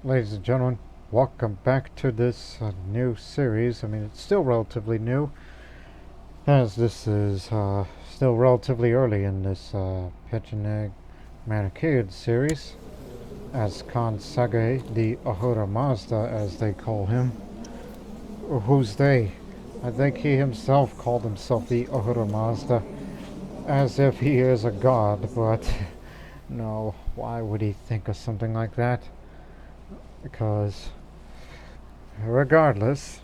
Ladies and gentlemen, welcome back to this new series. I mean, it's still relatively new, as this is still relatively early in this Pechenegs Manichean series, as Khan Sagay, the Ahura Mazda, as they call him. Who's they? I think he himself called himself the Ahura Mazda, as if he is a god, but no, why would he think of something like that? Because regardless,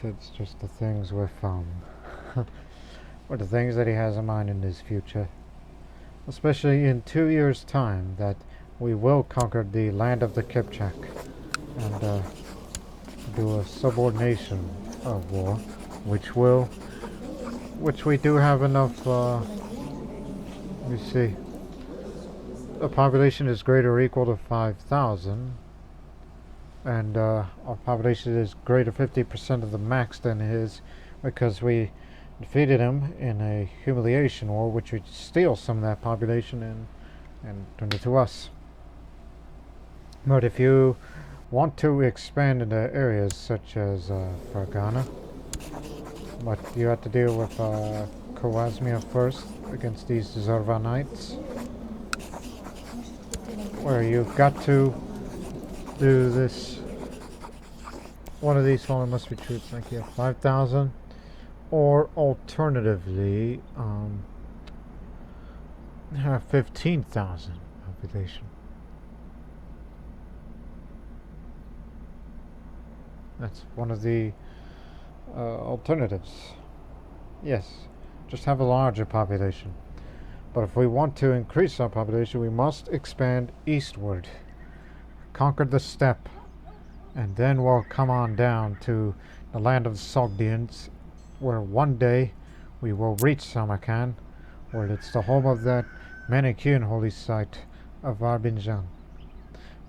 it's just the things we've found. Or the things that he has in mind in his future. Especially in 2 years' time, that we will conquer the land of the Kipchak and do a subordination of war, which we do have enough, let me see, the population is greater or equal to 5,000, and our population is greater 50% of the max than his, because we defeated him in a humiliation war, which would steal some of that population and turn it to us. But if you want to expand into areas such as Fergana, but you have to deal with Khwarezmia first against these Zervanites, where you've got to do this. One of these fallen must be troops, like you have 5,000, or alternatively, have 15,000 population. That's one of the alternatives. Yes, just have a larger population. But if we want to increase our population, we must expand eastward, conquer the steppe, and then we'll come on down to the land of the Sogdians, where one day we will reach Samarkand, where it's the home of that Manichean holy site of Arbinjan.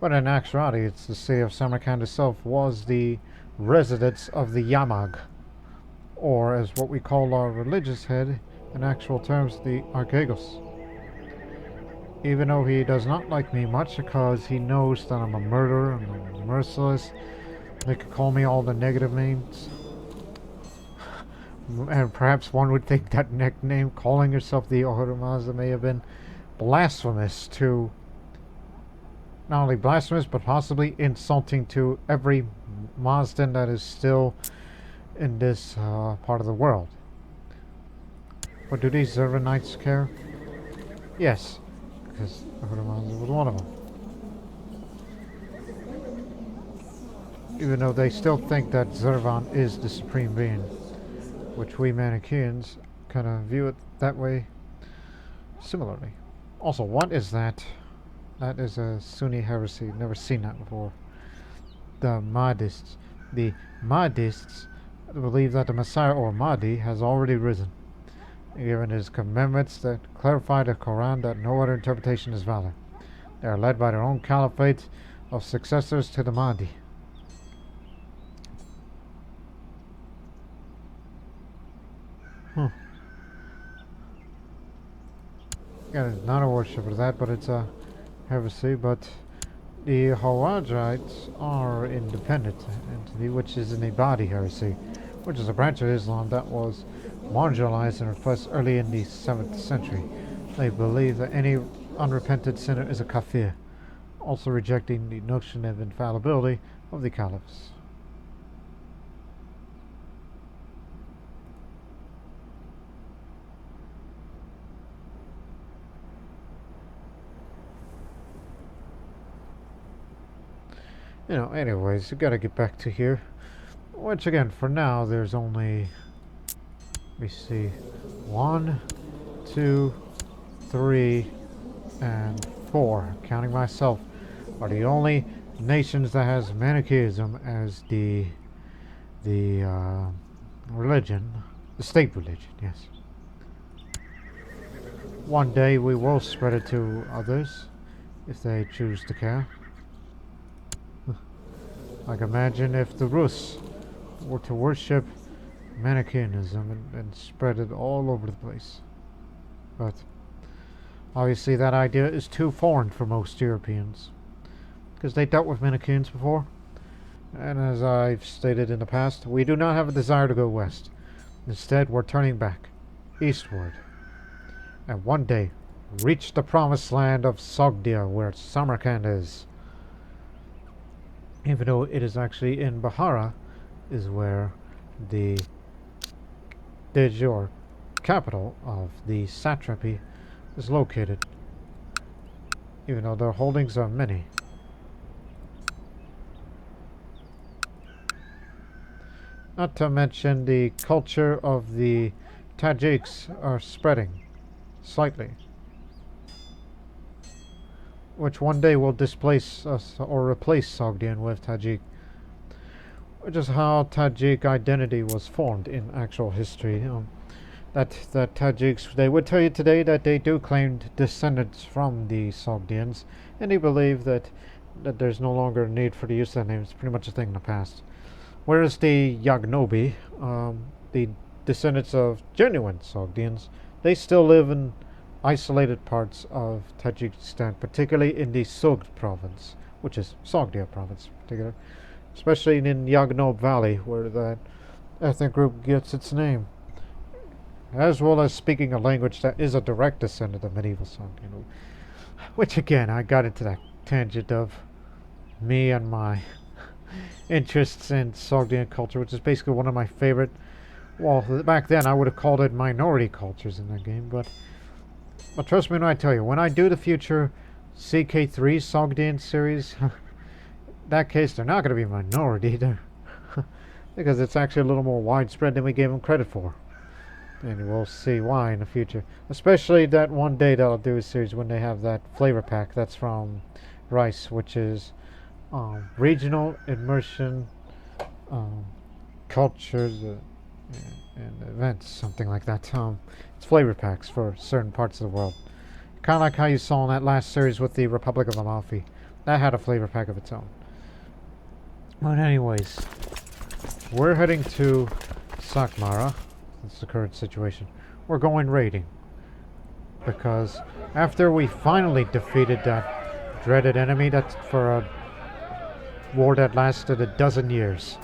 But in actuality, it's the city of Samarkand itself was the residence of the Yamag, or as what we call our religious head, in actual terms, the Archegos. Even though he does not like me much because he knows that I'm a murderer and I'm merciless, they could call me all the negative names. And perhaps one would think that nickname, calling yourself the Ahura Mazda, may have been blasphemous to, not only blasphemous, but possibly insulting to every Mazdan that is still in this part of the world. But do these Zervanites care? Yes, because Ahura Mazda was one of them. Even though they still think that Zervan is the supreme being, which we Manicheans kind of view it that way similarly. Also, what is that? That is a Sunni heresy. Never seen that before. The Mahdists. The Mahdists believe that the Messiah, or Mahdi, has already risen, given his commandments that clarify the Quran that no other interpretation is valid. They are led by their own caliphate of successors to the Mahdi. Again, it's not a worship of that, but it's a heresy. But the Hawarijites are independent entity, which is an Ibadi heresy, which is a branch of Islam that was marginalized and repressed early in the 7th century. They believe that any unrepentant sinner is a kafir, also rejecting the notion of infallibility of the caliphs. Anyways, you gotta get back to here. Which again, for now, there's only, let me see, 1, 2, 3, and 4, counting myself, are the only nations that has Manichaeism as the religion, the state religion, yes. One day we will spread it to others, if they choose to care. Like, imagine if the Rus were to worship Manichaeism and spread it all over the place. But Obviously, that idea is too foreign for most Europeans, because they dealt with Manicheans before. And as I've stated in the past, we do not have a desire to go west. Instead, we're turning back, eastward, and one day reach the promised land of Sogdia, where Samarkand is. Even though it is actually in Bahara, is where the de jure capital of the satrapy is located. Even though their holdings are many. Not to mention the culture of the Tajiks are spreading slightly, which one day will displace us or replace Sogdian with Tajik, which is how Tajik identity was formed in actual history. That Tajiks, they would tell you today that they do claim descendants from the Sogdians, and they believe that there's no longer a need for the use of that name. It's pretty much a thing in the past. Whereas the Yagnobi, the descendants of genuine Sogdians, they still live in isolated parts of Tajikistan, particularly in the Sogd province, which is Sogdia province in particular, especially in Yagnob Valley, where that ethnic group gets its name, as well as speaking a language that is a direct descendant of medieval Sogdian, which again, I got into that tangent of me and my interests in Sogdian culture, which is basically one of my favorite, well, back then I would have called it minority cultures in that game, but trust me when I tell you, when I do the future CK2 Sogdian series, in that case they're not going to be a minority, because it's actually a little more widespread than we gave them credit for. And we'll see why in the future. Especially that one day that I'll do a series when they have that flavor pack that's from Rice, which is regional immersion, cultures, and events, something like that. It's flavor packs for certain parts of the world. Kind of like how you saw in that last series with the Republic of Amalfi. That had a flavor pack of its own. But anyways, we're heading to Sakmara. That's the current situation. We're going raiding. Because after we finally defeated that dreaded enemy, that's for a war that lasted a dozen years.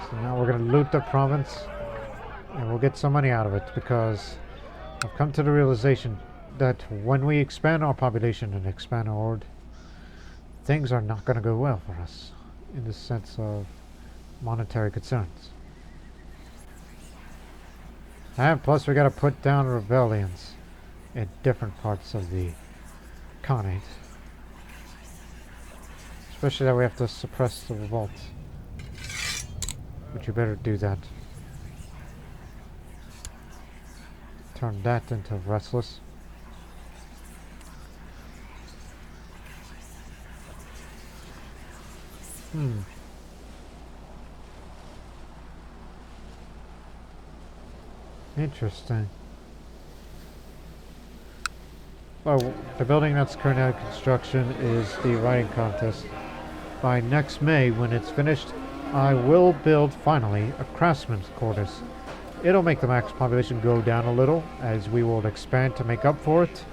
So now we're going to loot the province and we'll get some money out of it, because I've come to the realization that when we expand our population and expand our horde, things are not going to go well for us in the sense of monetary concerns. And plus we got to put down rebellions in different parts of the Khanate. Especially that we have to suppress the revolt. But you better do that. Turn that into restless. Interesting. Well, the building that's currently under construction is the writing contest. By next May, when it's finished, I will build, finally, a craftsman's quarters. It'll make the max population go down a little, as we will expand to make up for it.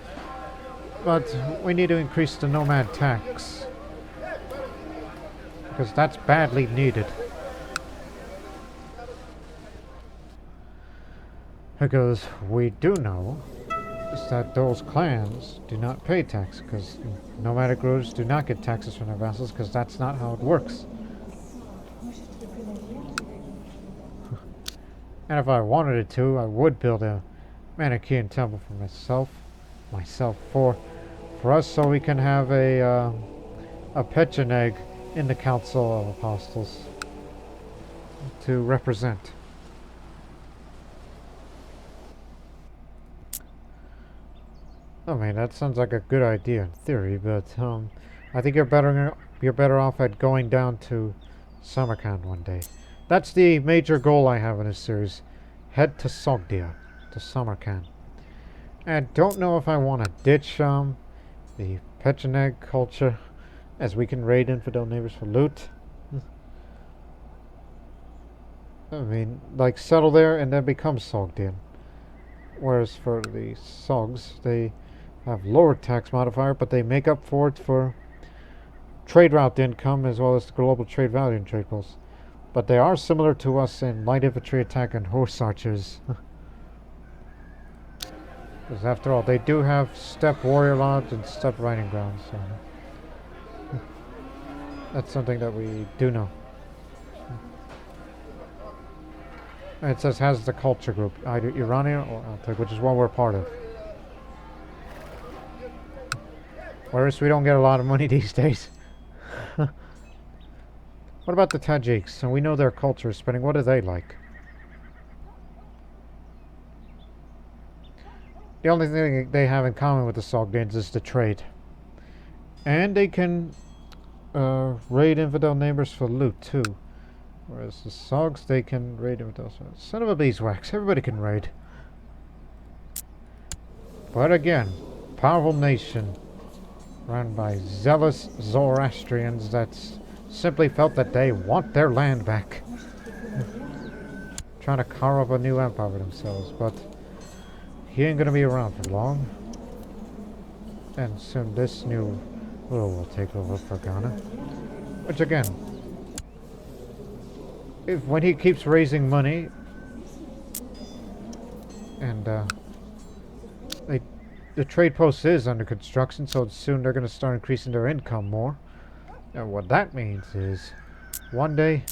But we need to increase the nomad tax, because that's badly needed. Because we do know is that those clans do not pay tax, because nomadic rulers do not get taxes from their vassals, because that's not how it works. And if I wanted it to, I would build a Manichean temple for myself for us, so we can have a Pecheneg in the Council of Apostles to represent. I mean, that sounds like a good idea in theory, but I think you're better off at going down to Samarkand one day. That's the major goal I have in this series. Head to Sogdia, to Samarkand. And don't know if I want to ditch the Pecheneg culture, as we can raid infidel neighbors for loot. I mean, like, settle there and then become Sogdian. Whereas for the Sogs, they have lower tax modifier, but they make up for it for trade route income as well as the global trade value and trade pulse. But they are similar to us in light infantry attack and horse archers. Because after all, they do have steppe warrior lodge and steppe riding grounds. So that's something that we do know. And it says has the culture group, either Iranian or Altic, which is what we're part of. Whereas we don't get a lot of money these days. What about the Tajiks? And we know their culture is spreading. What are they like? The only thing they have in common with the Sogdians is the trade. And they can raid infidel neighbors for loot too. Whereas the Sogs, they can raid infidels. Son of a beeswax, everybody can raid. But again, powerful nation run by zealous Zoroastrians that's simply felt that they want their land back. Trying to carve up a new empire for themselves, but he ain't gonna be around for long. And soon this new rule will take over for Ghana. Which again, when he keeps raising money and the trade post is under construction, so soon they're gonna start increasing their income more. And what that means is, one day,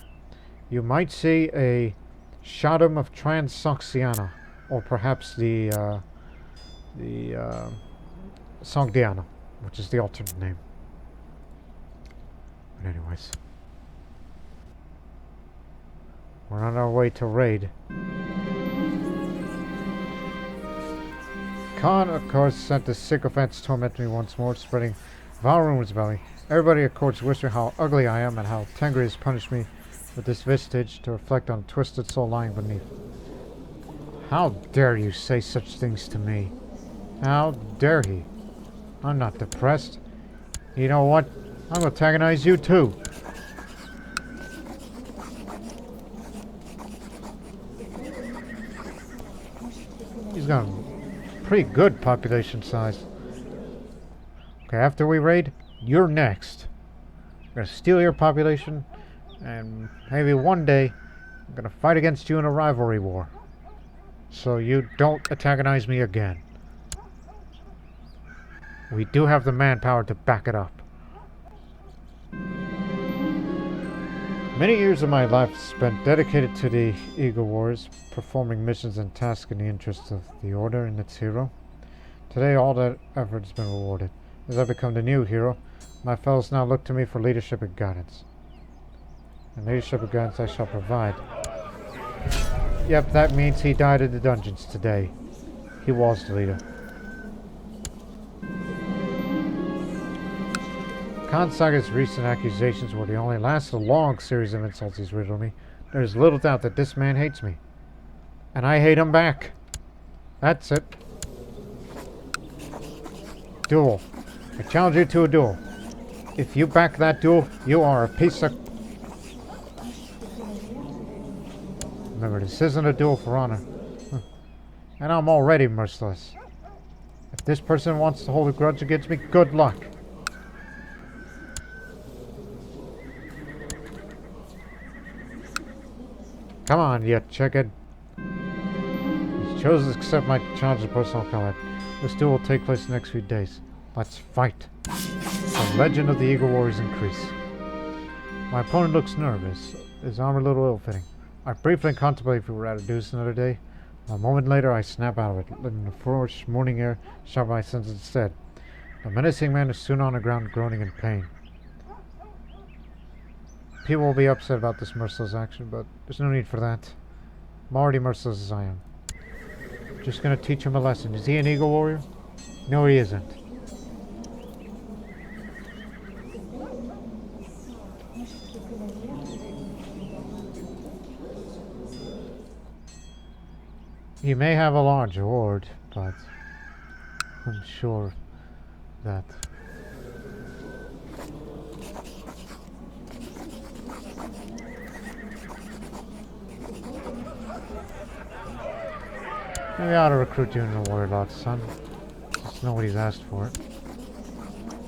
you might see a Shaddam of Transoxiana, or perhaps the Sogdiana, which is the alternate name. But anyways, we're on our way to raid. Khan, of course, sent the sycophants to torment me once more, spreading vile rumors about me. Everybody at court's whispering how ugly I am and how Tengri has punished me with this vestige to reflect on the twisted soul lying beneath. How dare you say such things to me? How dare he? I'm not depressed. You know what? I'm gonna antagonize you too. He's got a pretty good population size. Okay, after we raid, you're next. I'm gonna steal your population, and maybe one day I'm gonna fight against you in a rivalry war. So you don't antagonize me again. We do have the manpower to back it up. Many years of my life spent dedicated to the Eagle Wars, performing missions and tasks in the interests of the Order and its hero. Today all that effort has been rewarded. As I become the new hero, my fellows now look to me for leadership and guidance. And leadership and guidance I shall provide. Yep, that means he died in the dungeons today. He was the leader. Khan Sagay's recent accusations were the only last of a long series of insults he's riddled me. There is little doubt that this man hates me. And I hate him back. That's it. Duel. I challenge you to a duel. If you back that duel, you are a piece of... Remember, this isn't a duel for honor. And I'm already merciless. If this person wants to hold a grudge against me, good luck. Come on, you chicken. He's chosen to accept my challenge of personal combat. This duel will take place in the next few days. Let's fight. The legend of the Eagle Warriors increase. My opponent looks nervous. His armor a little ill-fitting. I briefly contemplate if we were at a deuce another day. A moment later, I snap out of it, letting the fresh morning air shock my senses instead. The menacing man is soon on the ground, groaning in pain. People will be upset about this merciless action, but there's no need for that. I'm already merciless as I am. Just gonna teach him a lesson. Is he an Eagle Warrior? No, he isn't. He may have a large horde, but I'm sure that maybe I ought to recruit you in the warrior lot, son. Just guess nobody's asked for it.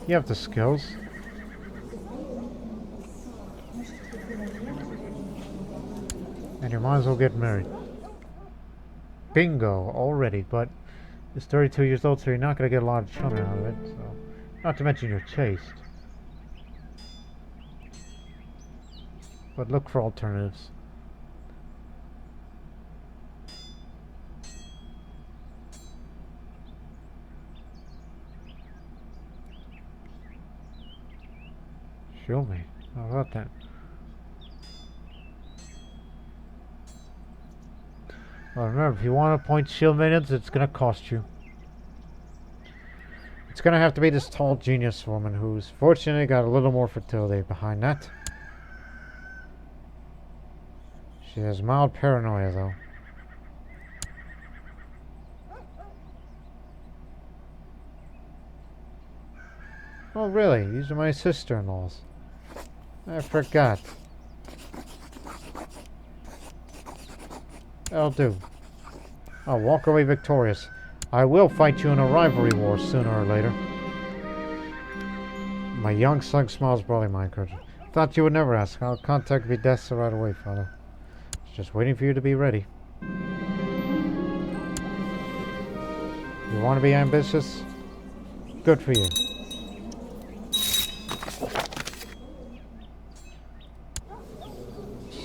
You have the skills. And you might as well get married. Bingo, already, but it's 32 years old, so you're not going to get a lot of children out of it. So, not to mention you're chaste. But look for alternatives. Show me. How about that? Well, remember, if you want to appoint shield minions, it's going to cost you. It's going to have to be this tall genius woman who's fortunately got a little more fertility behind that. She has mild paranoia, though. Oh, really? These are my sister-in-laws. I forgot. That'll do. I'll walk away victorious. I will fight you in a rivalry war sooner or later. My young son smiles broadly, my encouragement. Thought you would never ask. I'll contact Videssa right away, Father. Just waiting for you to be ready. You want to be ambitious? Good for you.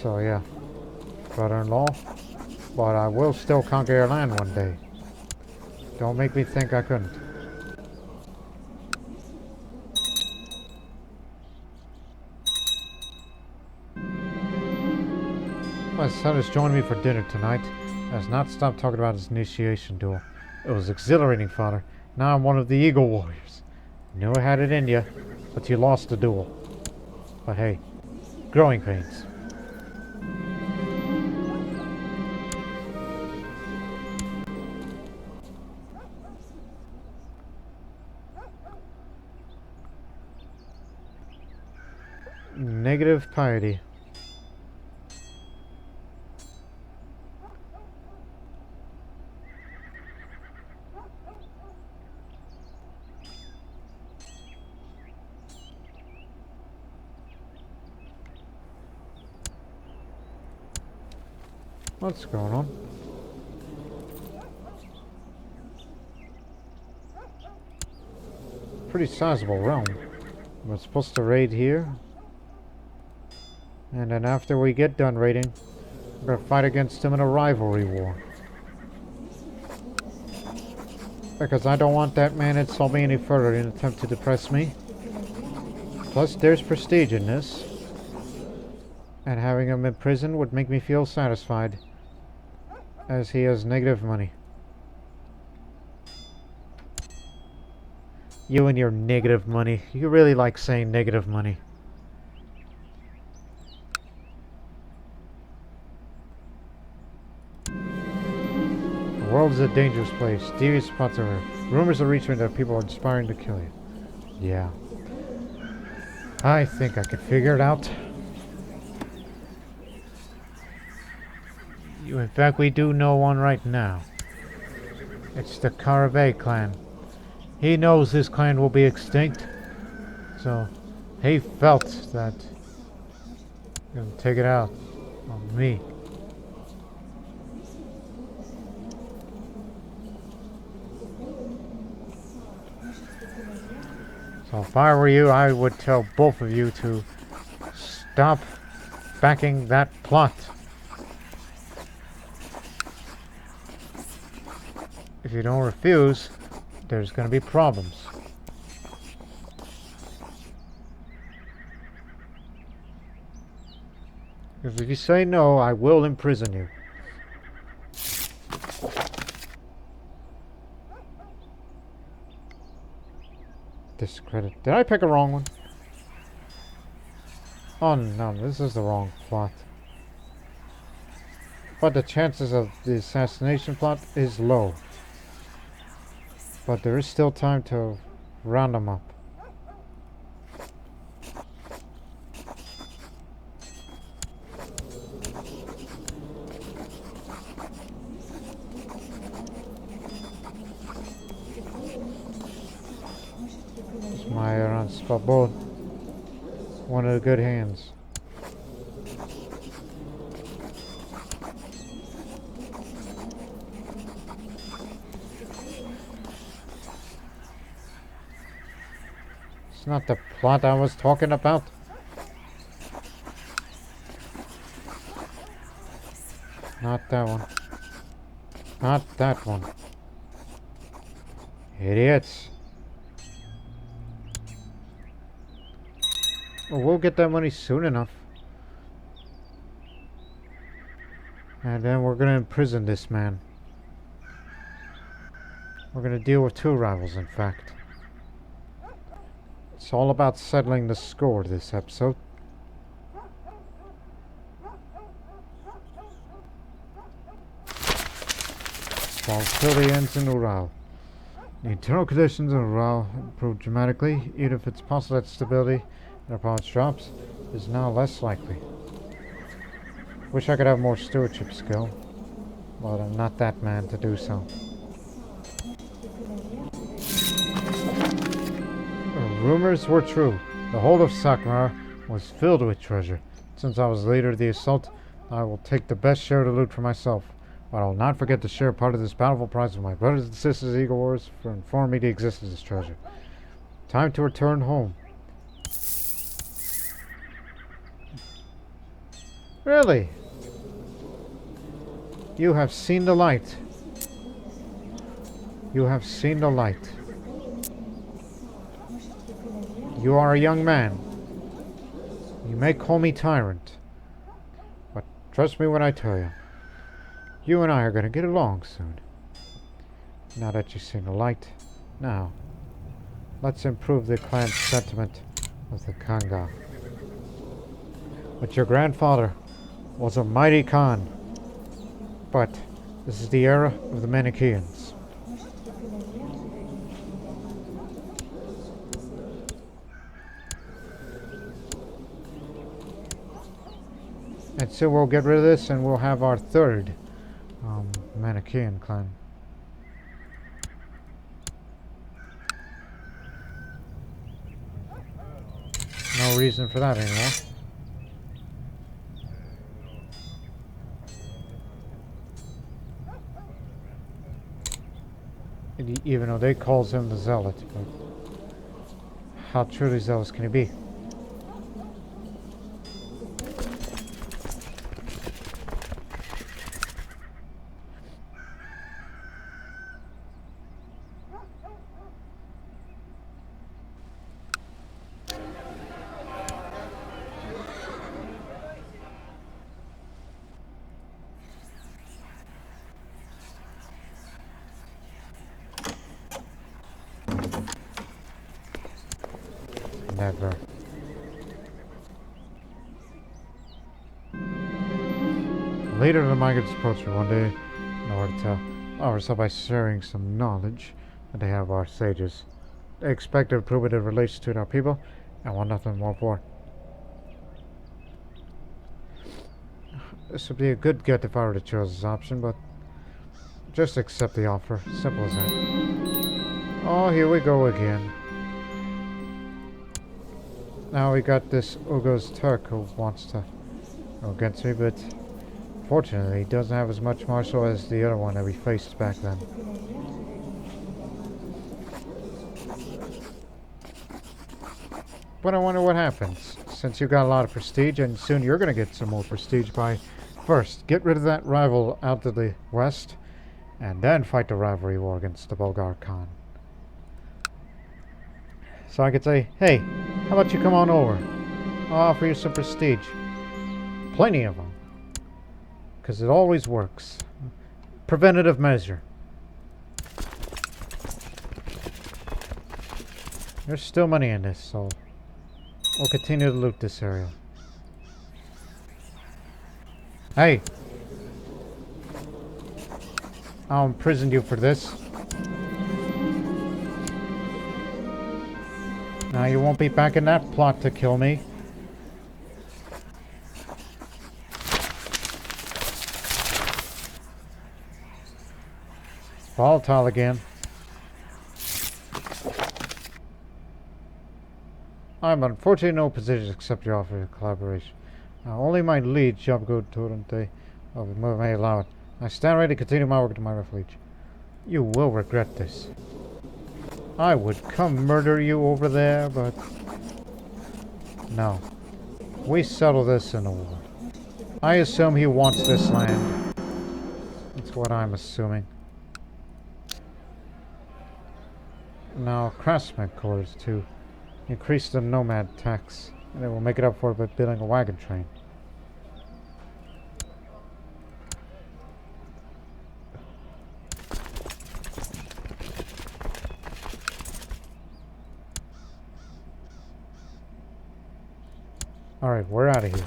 So yeah, brother-in-law, but I will still conquer your land one day. Don't make me think I couldn't. My son has joined me for dinner tonight. Has not stopped talking about his initiation duel. It was exhilarating, Father. Now I'm one of the Eagle Warriors. Knew I had it in you, but you lost the duel. But hey, growing pains. Negative piety. What's going on? Pretty sizable realm. We're supposed to raid here. And then after we get done raiding, we're gonna fight against him in a rivalry war. Because I don't want that man insult me any further in an attempt to depress me. Plus, there's prestige in this. And having him in prison would make me feel satisfied. As he has negative money. You and your negative money. You really like saying negative money. The world is a dangerous place. Devious spots are rumors are reaching that people are inspiring to kill you. Yeah. I think I could figure it out. In fact, we do know one right now. It's the Karabay clan. He knows his clan will be extinct. So, he felt that he can take it out on me. So if I were you, I would tell both of you to stop backing that plot. If you don't refuse, there's going to be problems. Because if you say no, I will imprison you. Discredit. Did I pick a wrong one? Oh no, this is the wrong plot. But the chances of the assassination plot is low. But there is still time to round them up. my Svobod. One of the good hands. It's not the plot I was talking about. Not that one. Not that one. Idiots. Well, we'll get that money soon enough. And then we're going to imprison this man. We're going to deal with two rivals, in fact. It's all about settling the score this episode. Volatility ends in Ural. The internal conditions in Ural improve dramatically, even if it's possible that stability in our province drops is now less likely. Wish I could have more stewardship skill, but I'm not that man to do so. Rumors were true. The hold of Sakmar was filled with treasure. Since I was leader of the assault, I will take the best share of the loot for myself. But I will not forget to share part of this bountiful prize with my brothers and sisters Eagle Wars for informing me the existence of this treasure. Time to return home. Really? You have seen the light. You have seen the light. You are a young man. You may call me tyrant. But trust me when I tell you. You and I are going to get along soon. Now that you've seen the light. Now, let's improve the clan's sentiment with the Kanga. But your grandfather was a mighty Khan. But this is the era of the Manicheans. And so we'll get rid of this and we'll have our third Manichean clan. No reason for that anymore. Even though they calls him the Zealot, but how truly zealous can he be? Never. Later, the migrants approached me one day in order to tell ourselves by sharing some knowledge that they have our sages. They expect improvement in relations to our people and want nothing more for it. This would be a good get if I were to choose this option, but just accept the offer. Simple as that. Oh, here we go again. Now we got this Ugo's Turk who wants to go against me, but fortunately he doesn't have as much martial as the other one that we faced back then. But I wonder what happens, since you got a lot of prestige, and soon you're going to get some more prestige by first get rid of that rival out to the west, and then fight the rivalry war against the Bulgar Khan. So I could say, hey, how about you come on over? I'll offer you some prestige. Plenty of them. Because it always works. Preventative measure. There's still money in this, so we'll continue to loot this area. Hey! I'll imprison you for this. Now you won't be back in that plot to kill me. Volatile again. I'm unfortunately in no position to accept your offer of collaboration. Only my liege, Jabgo Torrente, may allow it. I stand ready to continue my work to my refuge. You will regret this. I would come murder you over there, but... no. We settle this in a war. I assume he wants this land. That's what I'm assuming. Now, craftsman quarters to increase the nomad tax, and it will make it up for it by building a wagon train. Alright, we're out of here.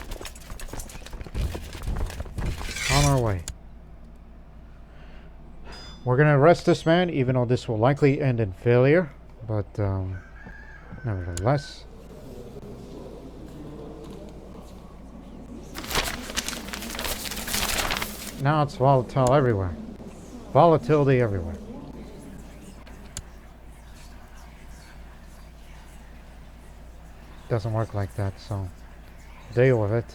On our way. We're gonna arrest this man, even though this will likely end in failure. But, nevertheless. Now it's volatile everywhere. Volatility everywhere. Doesn't work like that, so deal with it.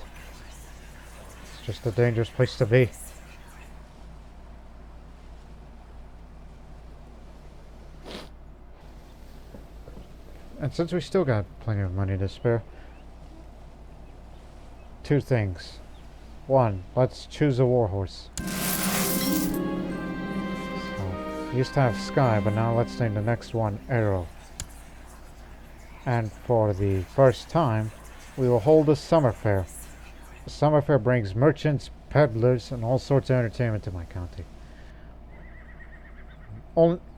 It's just a dangerous place to be. And since we still got plenty of money to spare, two things. One, let's choose a warhorse. So, we used to have Sky, but now let's name the next one Arrow. And for the first time, we will hold a summer fair. The summer fair brings merchants, peddlers, and all sorts of entertainment to my county.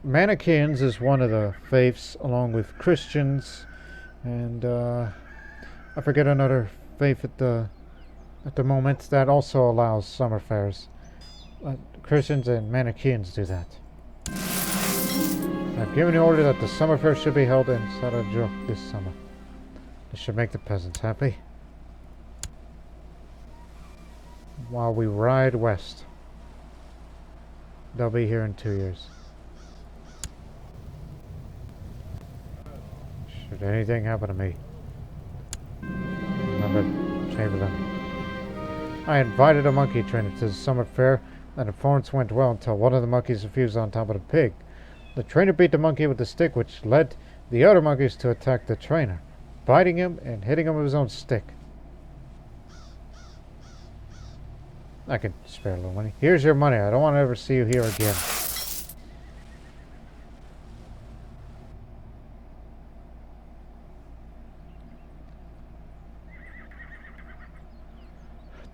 Manicheans is one of the faiths, along with Christians, and I forget another faith at the moment that also allows summer fairs. Christians and Manicheans do that. I've given the order that the summer fair should be held in Sarajevo this summer. This should make the peasants happy. While we ride west. They'll be here in 2 years. Should anything happen to me, remember Chamberlain. I invited a monkey trainer to the summer fair, and the performance went well until one of the monkeys refused on top of the pig. The trainer beat the monkey with a stick, which led the other monkeys to attack the trainer, biting him and hitting him with his own stick. I can spare a little money. Here's your money. I don't want to ever see you here again.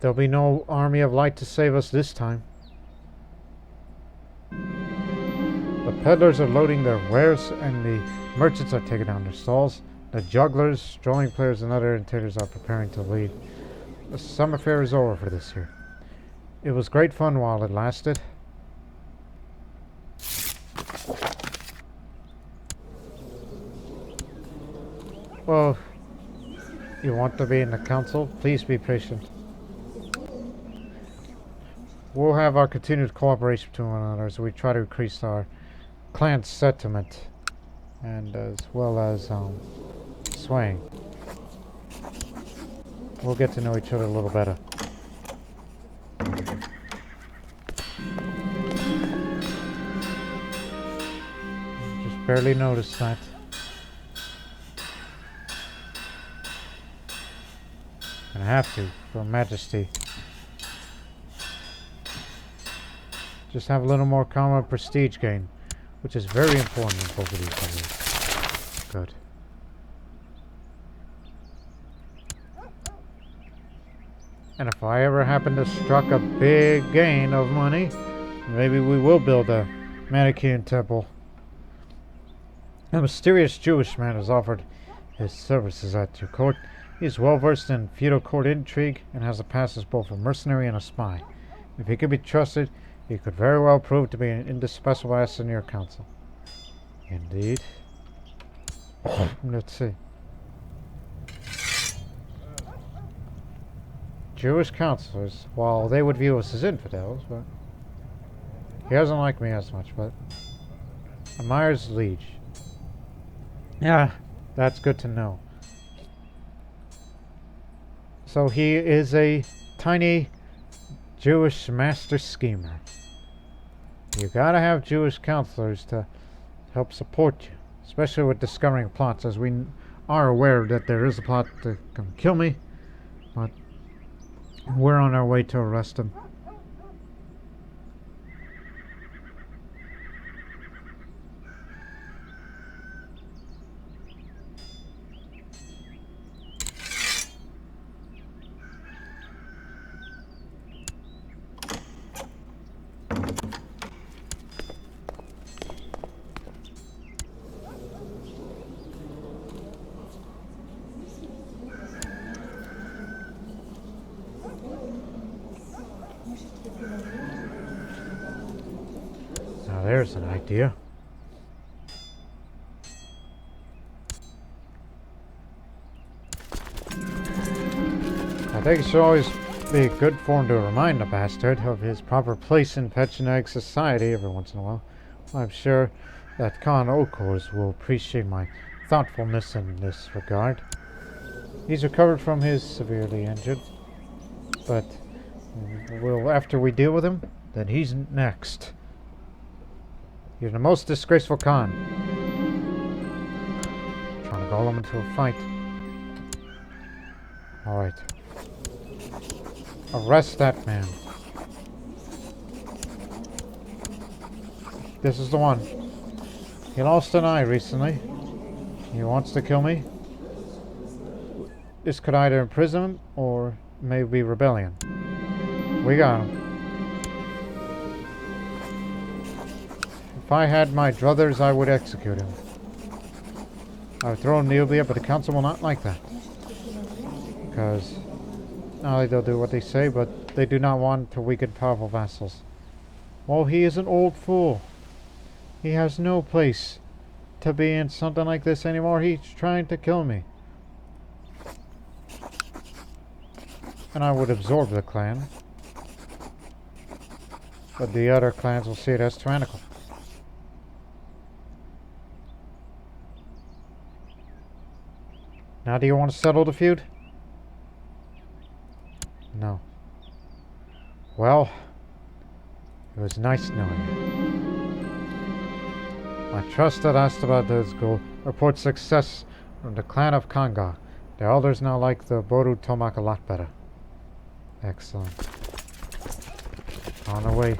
There'll be no army of light to save us this time. The peddlers are loading their wares, and the merchants are taking down their stalls. The jugglers, strolling players, and other entertainers are preparing to leave. The summer fair is over for this year. It was great fun while it lasted. Well, you want to be in the council? Please be patient. We'll have our continued cooperation between one another as we try to increase our clan settlement, and as well as swaying. We'll get to know each other a little better. Just barely noticed that. And I have to, for Majesty. Just have a little more common prestige gain, which is very important in both of these areas. Good. And if I ever happen to struck a big gain of money, maybe we will build a Manichean temple. A mysterious Jewish man has offered his services at your court. He is well versed in feudal court intrigue and has a past as both a mercenary and a spy. If he could be trusted, he could very well prove to be an indispensable asset in your council. Indeed. Let's see. Jewish counselors, while they would view us as infidels, but he doesn't like me as much, but admires liege. Yeah, that's good to know. So he is a tiny Jewish master schemer. You gotta have Jewish counselors to help support you, especially with discovering plots, as we are aware that there is a plot to come kill me, but we're on our way to arrest him. Now there's an idea. I think it should always be good form to remind a bastard of his proper place in Pechenegs society every once in a while. I'm sure that Khan Okors will appreciate my thoughtfulness in this regard. He's recovered from his severely injured, but after we deal with him, then he's next. You're the most disgraceful Khan. Trying to call him into a fight. Alright. Arrest that man. This is the one. He lost an eye recently. He wants to kill me. This could either imprison him or maybe rebellion. We got him. If I had my druthers, I would execute him. I would throw him in the oubliette, but the council will not like that. Because not only they'll do what they say, but they do not want to weaken powerful vassals. Well, he is an old fool. He has no place to be in something like this anymore. He's trying to kill me. And I would absorb the clan. But the other clans will see it as tyrannical. Now do you want to settle the feud? No. Well, it was nice knowing you. My trusted Astaba's goal reports success from the clan of Kanga. The elders now like the Boru Tomak a lot better. Excellent. On the way.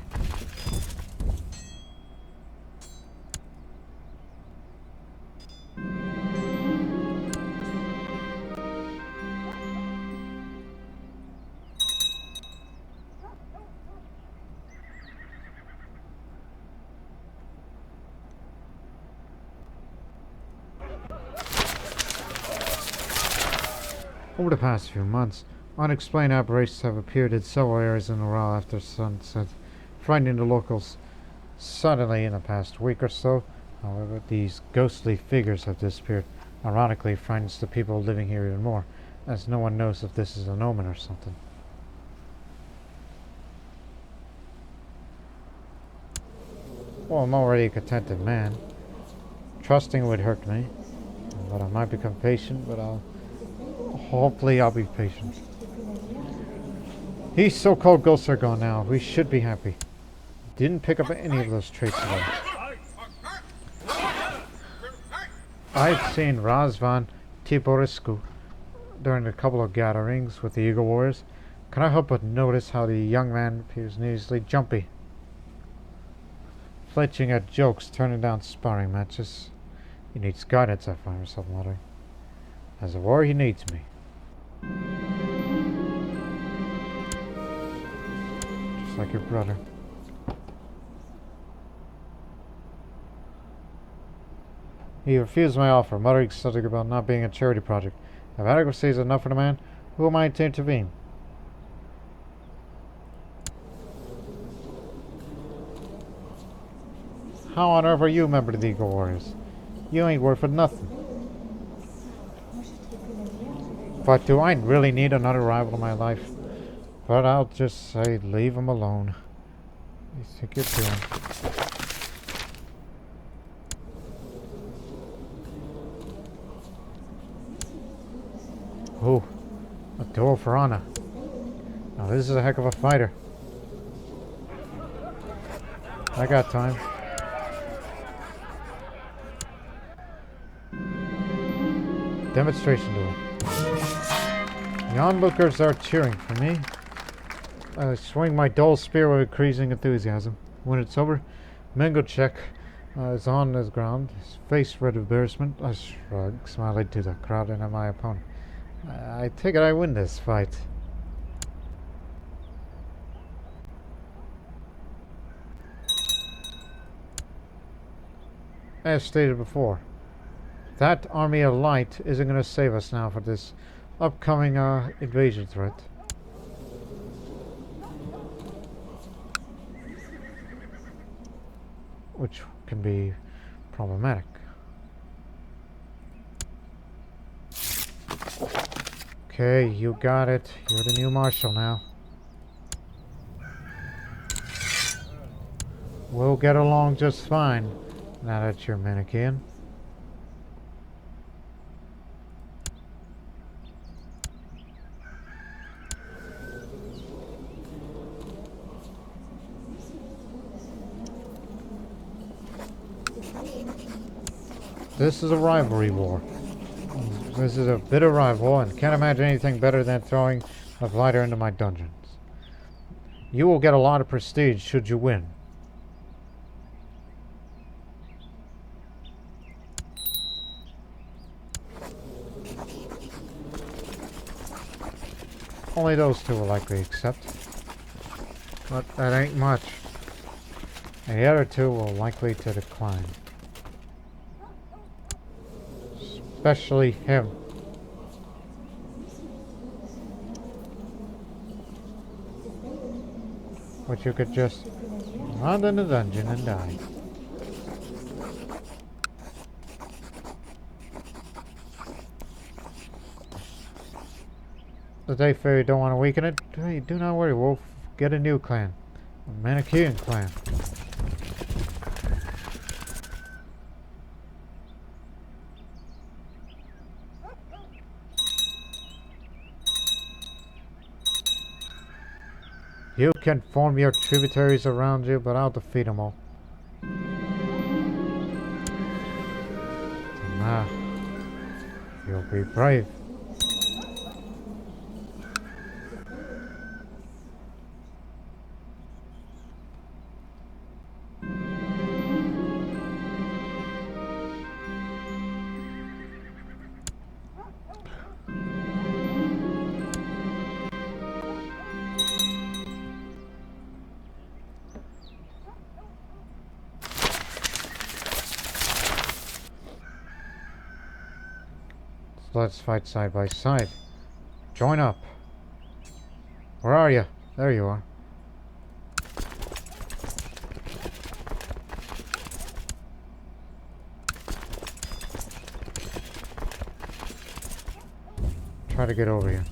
Over the past few months, unexplained aberrations have appeared in several areas in Ural after sunset, frightening the locals. Suddenly, in the past week or so, however, these ghostly figures have disappeared. Ironically, it frightens the people living here even more, as no one knows if this is an omen or something. Well, I'm already a contented man. Trusting would hurt me, but I might become patient, but hopefully I'll be patient. These so-called ghosts are gone now. We should be happy. Didn't pick up any of those traits at all. I've seen Razvan Tiborescu during a couple of gatherings with the Eagle Warriors. Can I help but notice how the young man appears needlessly jumpy? Flinching at jokes, turning down sparring matches. He needs guidance, I find myself muttering. As a warrior, he needs me. Just like your brother. He refused my offer, muttering something about not being a charity project. If adequacy is enough for the man, who am I to intervene? How on earth are you a member of the Eagle Warriors? You ain't worth nothing. But do I really need another rival in my life? But I'll just say, leave him alone. You think you're doing? Oh, a Duel for honor. Now this is a heck of a fighter. I got time. Demonstration duel. The onlookers are cheering for me. I swing my dull spear with increasing enthusiasm. When it's over, Mengochek is on the ground, his face red with embarrassment. I shrug, smiling to the crowd and at my opponent. I take it I win this fight. As stated before, that army of light isn't going to save us now for this upcoming invasion threat. Which can be problematic. Okay, you got it. You're the new marshal now. We'll get along just fine now that you're Manichean. This is a rivalry war. This is a bitter rival, and can't imagine anything better than throwing a fighter into my dungeons. You will get a lot of prestige should you win. Only those two will likely accept. But that ain't much. And the other two will likely to decline. Especially him. But you could just run in the dungeon and die. The Day Fairy don't want to weaken it. Hey, do not worry, we'll get a new clan. A Manichean clan. You can form your tributaries around you, but I'll defeat them all. Nah, you'll be brave. Let's fight side by side. Join up. Where are you? There you are. Try to get over here.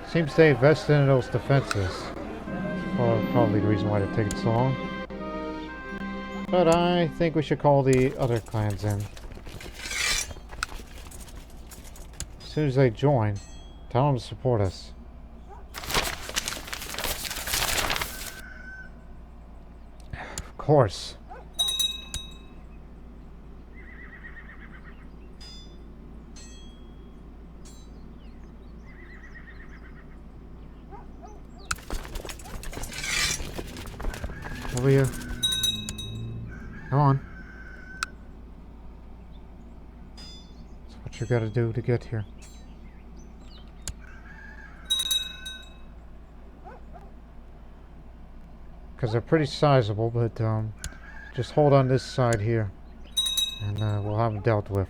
Seems they invested in those defenses. Probably the reason why they're taking so long. But I think we should call the other clans in. As soon as they join, tell them to support us. Of course. Over here. Come on. That's what you gotta do to get here. Because they're pretty sizable, but just hold on this side here. And we'll have them dealt with.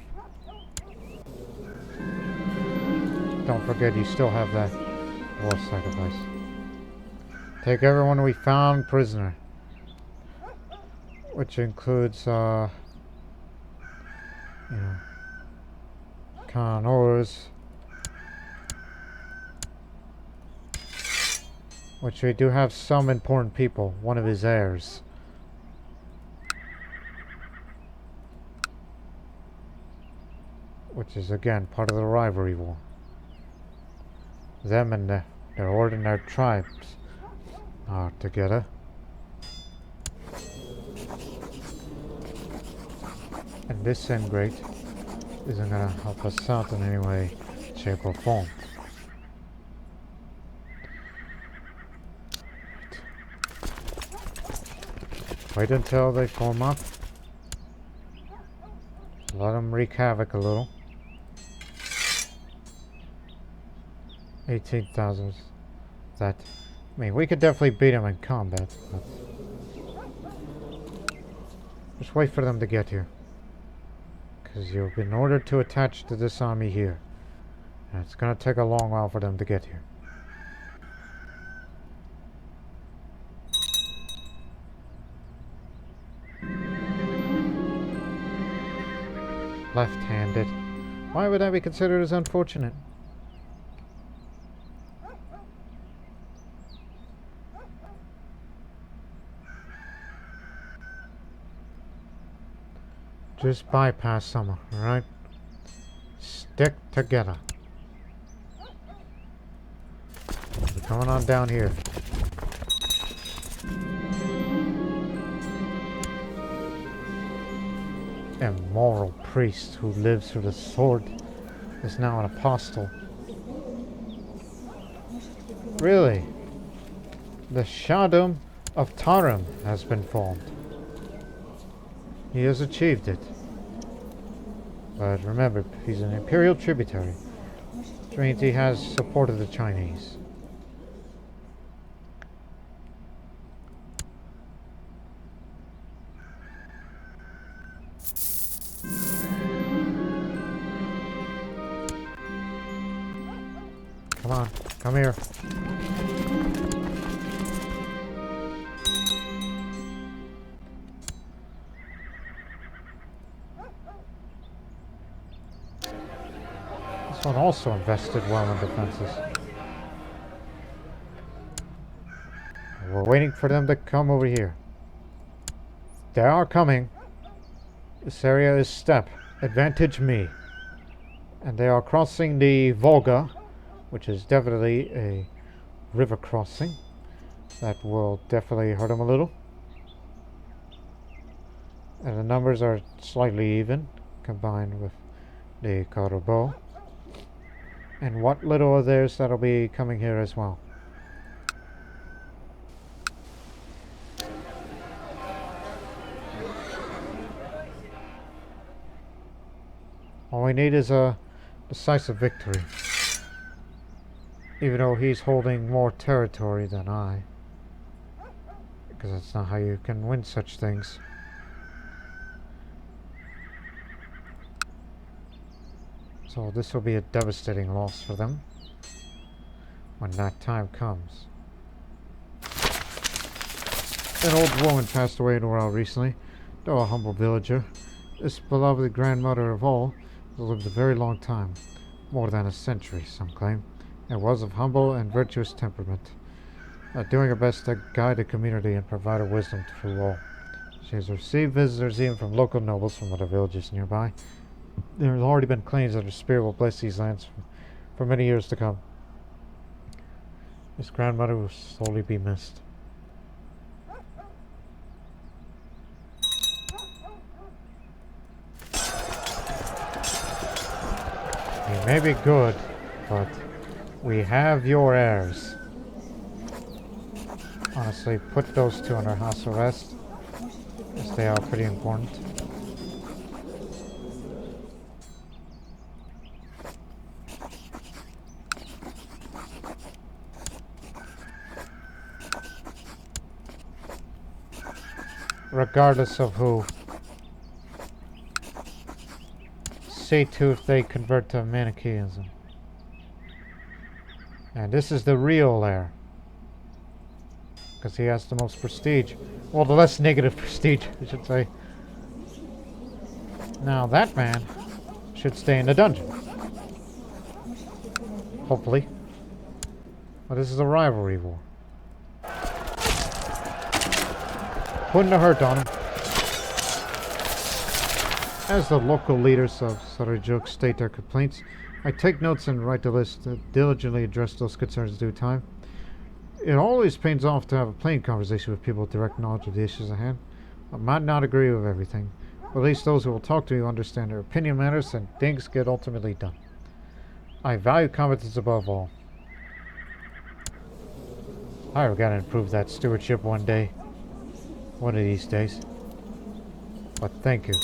Don't forget you still have that war sacrifice. Take everyone we found prisoner. Which includes, you know, Khanors, which we do have some important people, one of his heirs. which is again part of the rivalry war. Them and their horde and their tribes are together. And this ingrate isn't gonna help us out in any way, shape or form. Wait until they form up. Let them wreak havoc a little. 18,000. That, I mean, we could definitely beat them in combat, but just wait for them to get here. Because you've been ordered to attach to this army here. And it's going to take a long while for them to get here. Left-handed. Why would that be considered as unfortunate? Just bypass someone, alright? Stick together. What's going on down here? Immoral priest who lives through the sword is now an apostle. Really? The Shadow of Tarim has been formed. He has achieved it. But remember, he's an imperial tributary, which means he has supported the Chinese. Come on, come here. This one also invested well in defenses. We're waiting for them to come over here. They are coming. This area is steppe. Advantage me. And they are crossing the Volga, which is definitely a river crossing. That will definitely hurt them a little. And the numbers are slightly even, combined with the Karabakh. And what little of theirs that'll be coming here as well. All we need is a decisive victory. Even though he's holding more territory than I. Because that's not how you can win such things. So this will be a devastating loss for them when that time comes. An old woman passed away in the world recently, though a humble villager. This beloved grandmother of all lived a very long time, more than a century, some claim, and was of humble and virtuous temperament, doing her best to guide the community and provide her wisdom through all. She has received visitors even from local nobles from other villages nearby. There have already been claims that her spirit will bless these lands for many years to come. This grandmother will slowly be missed. He may be good, but we have your heirs. Honestly, put those two under house arrest, as they are pretty important. Regardless of who. CK2 if they convert to Manichaeism. And this is the real heir. Because he has the most prestige. Well, the less negative prestige, I should say. Now that man should stay in the dungeon. Hopefully. But this is a rivalry war. Putting a hurt on him. As the local leaders of Sarajuk state their complaints, I take notes and write the list to diligently address those concerns in due time. It always pains off to have a plain conversation with people with direct knowledge of the issues at hand. I might not agree with everything, but at least those who will talk to me understand their opinion matters and things get ultimately done. I value competence above all. I've got to improve that stewardship one day. One of these days. But thank you.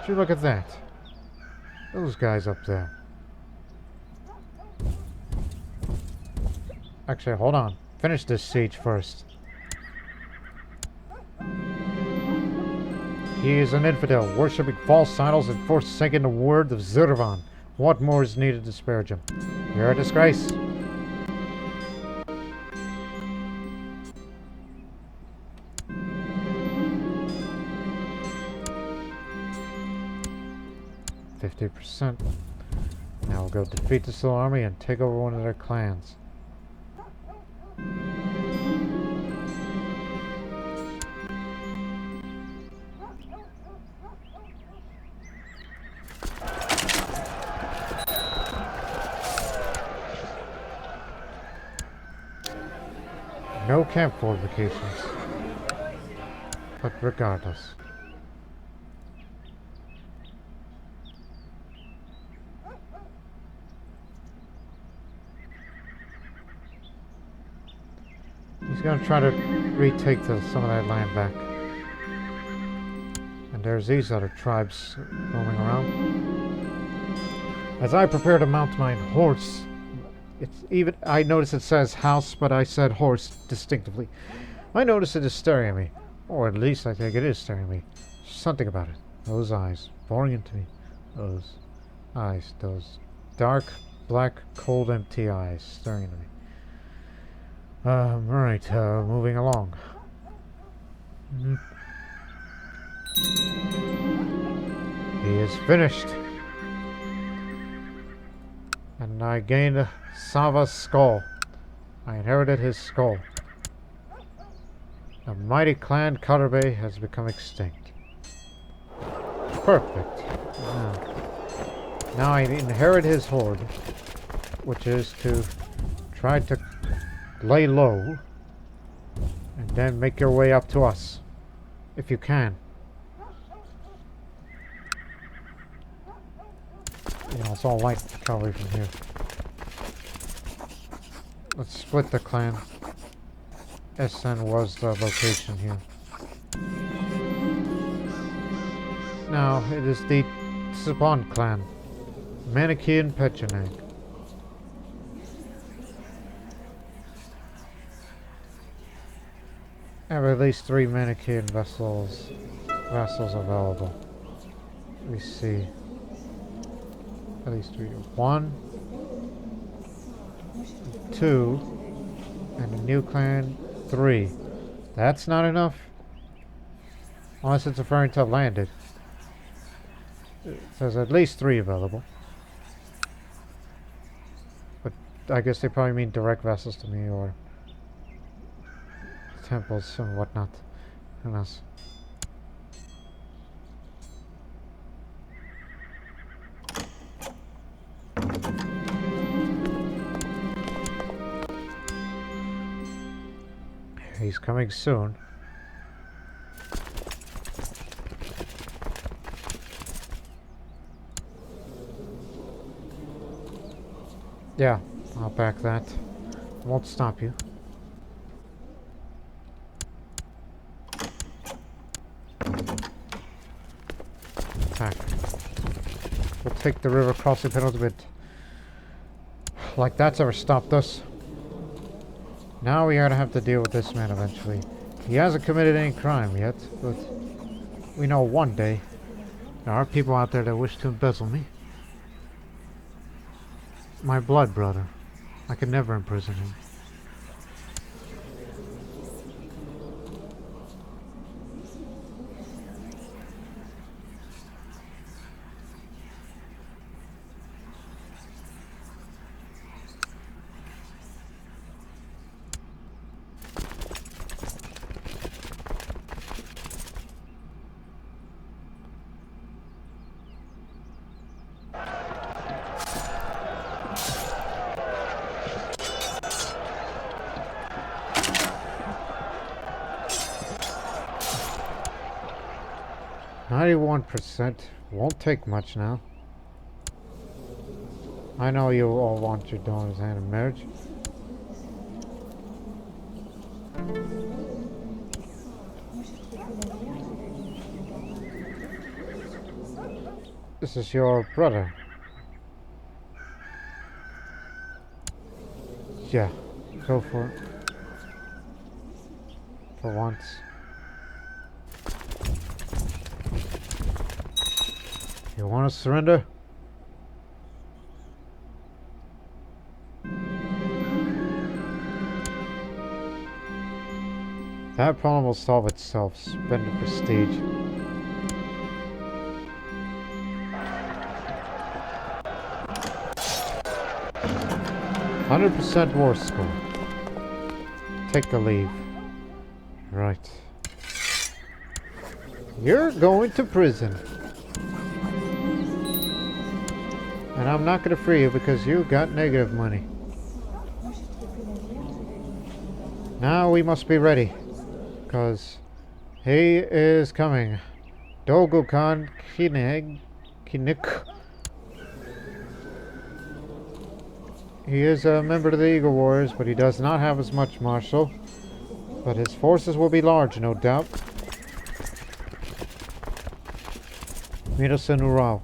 Would you look at that? Those guys up there. Actually, hold on. Finish this siege first. He is an infidel, worshipping false idols and forsaking the word of Zurvan. What more is needed to disparage him? You're a disgrace. %. Now we'll go defeat the Soul Army and take over one of their clans. No camp fortifications. But regardless. He's going to try to retake some of that land back. And there's these other tribes roaming around. As I prepare to mount my horse, I notice it says house, but I said horse distinctively. I notice it is staring at me, or at least I think it is staring at me. Something about it. Those eyes boring into me. Those eyes, those dark, black, cold, empty eyes staring at me. Right, moving along. He is finished. And I gained Sava's skull. I inherited his skull. The mighty clan Karabey has become extinct. Perfect. Now I inherit his horde, which is to try to lay low and then make your way up to us, if you can. You know, it's all light cavalry from here. Let's split the clan. SN was the location here. Now it is the Saban clan, Manichean Pechenegs. I have at least 3 Manichean vassals available. Let me see. At least 3. 1, 2, and a new clan 3. That's not enough. Unless it's referring to landed. It says at least 3 available. But I guess they probably mean direct vassals to me or temples and whatnot. Who knows? He's coming soon. Yeah, I'll back that. Won't stop you. Attack. We'll take the river crossing penultimate. Like that's ever stopped us. Now we are to have to deal with this man eventually. He hasn't committed any crime yet, but we know one day there are people out there that wish to embezzle me. My blood brother. I could never imprison him. 91%. Won't take much now. I know you all want your daughter's hand in marriage. This is your brother. Yeah, go for it. For once. You want to surrender? That problem will solve itself. Spend the prestige. %100% war score. Take a leave. Right. You're going to prison. And I'm not going to free you because you got negative money. Now we must be ready. Because he is coming. Volga Khan Sagay. He is a member of the Eagle Warriors, but he does not have as much martial. But his forces will be large, no doubt. Meet us in Ural.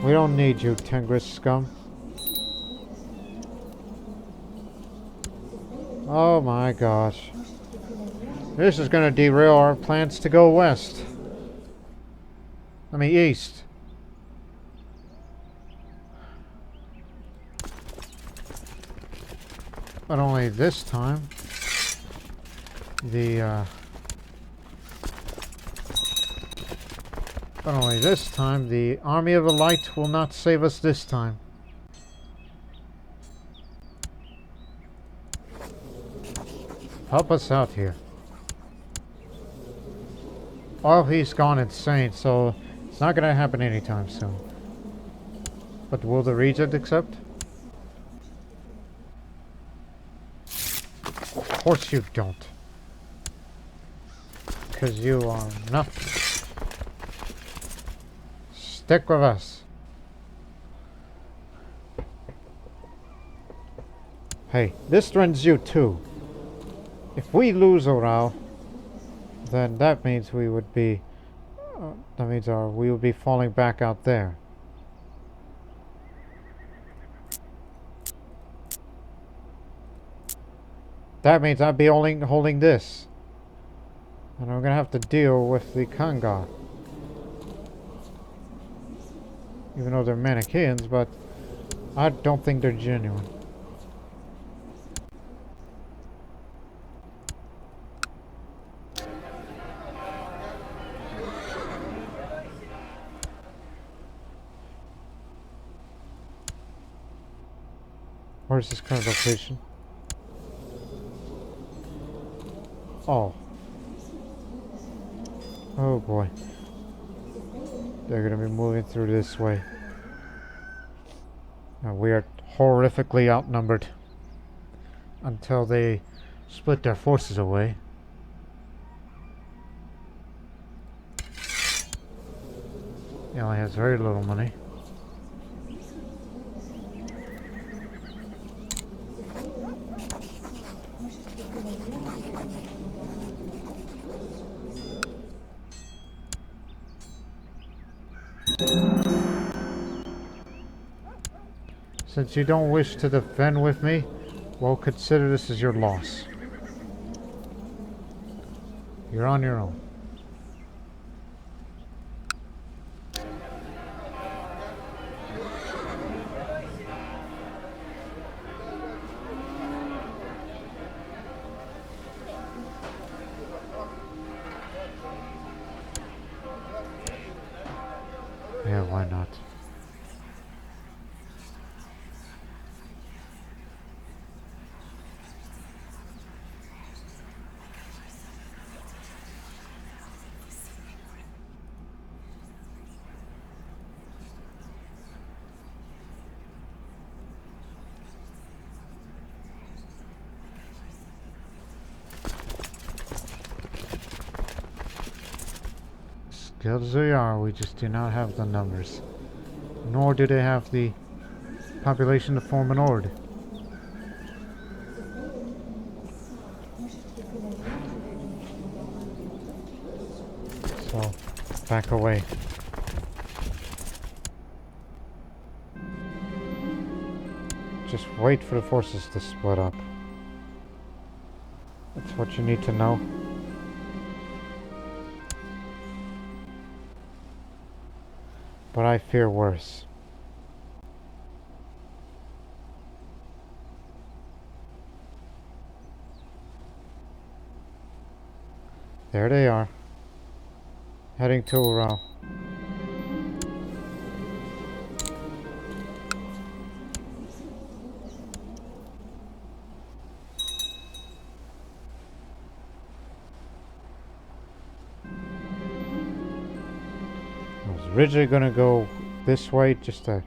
We don't need you, Tengris scum. Oh my gosh. This is going to derail our plans to go west. I mean east. But only this time the Army of the Light will not save us this time. Help us out here. Oh, he's gone insane, so it's not going to happen anytime soon. But will the Regent accept? Of course you don't. Because you are nothing. Stick with us. Hey, this threatens you too. If we lose Ural, then that means we would be we would be falling back out there. That means I'd be only holding this. And I'm gonna have to deal with the Kanga. Even though they're Manicheans, but I don't think they're genuine. Where's his current location? Oh. Oh boy. They're gonna be moving through this way. Now we are horrifically outnumbered. Until they split their forces away. He only has very little money. Since you don't wish to defend with me, well, consider this as your loss. You're on your own. Yeah, why not? Skilled as they are, we just do not have the numbers. Nor do they have the population to form an horde. So, back away. Just wait for the forces to split up. That's what you need to know. But I fear worse. There they are. Heading to Ural. I was originally going to go this way just to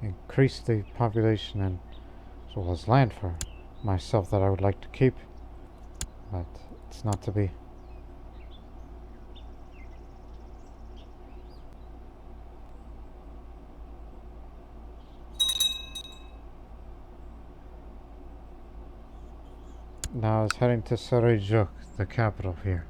increase the population and as well as land for myself that I would like to keep, but it's not to be. Now I was heading to Sarayjuk, the capital here.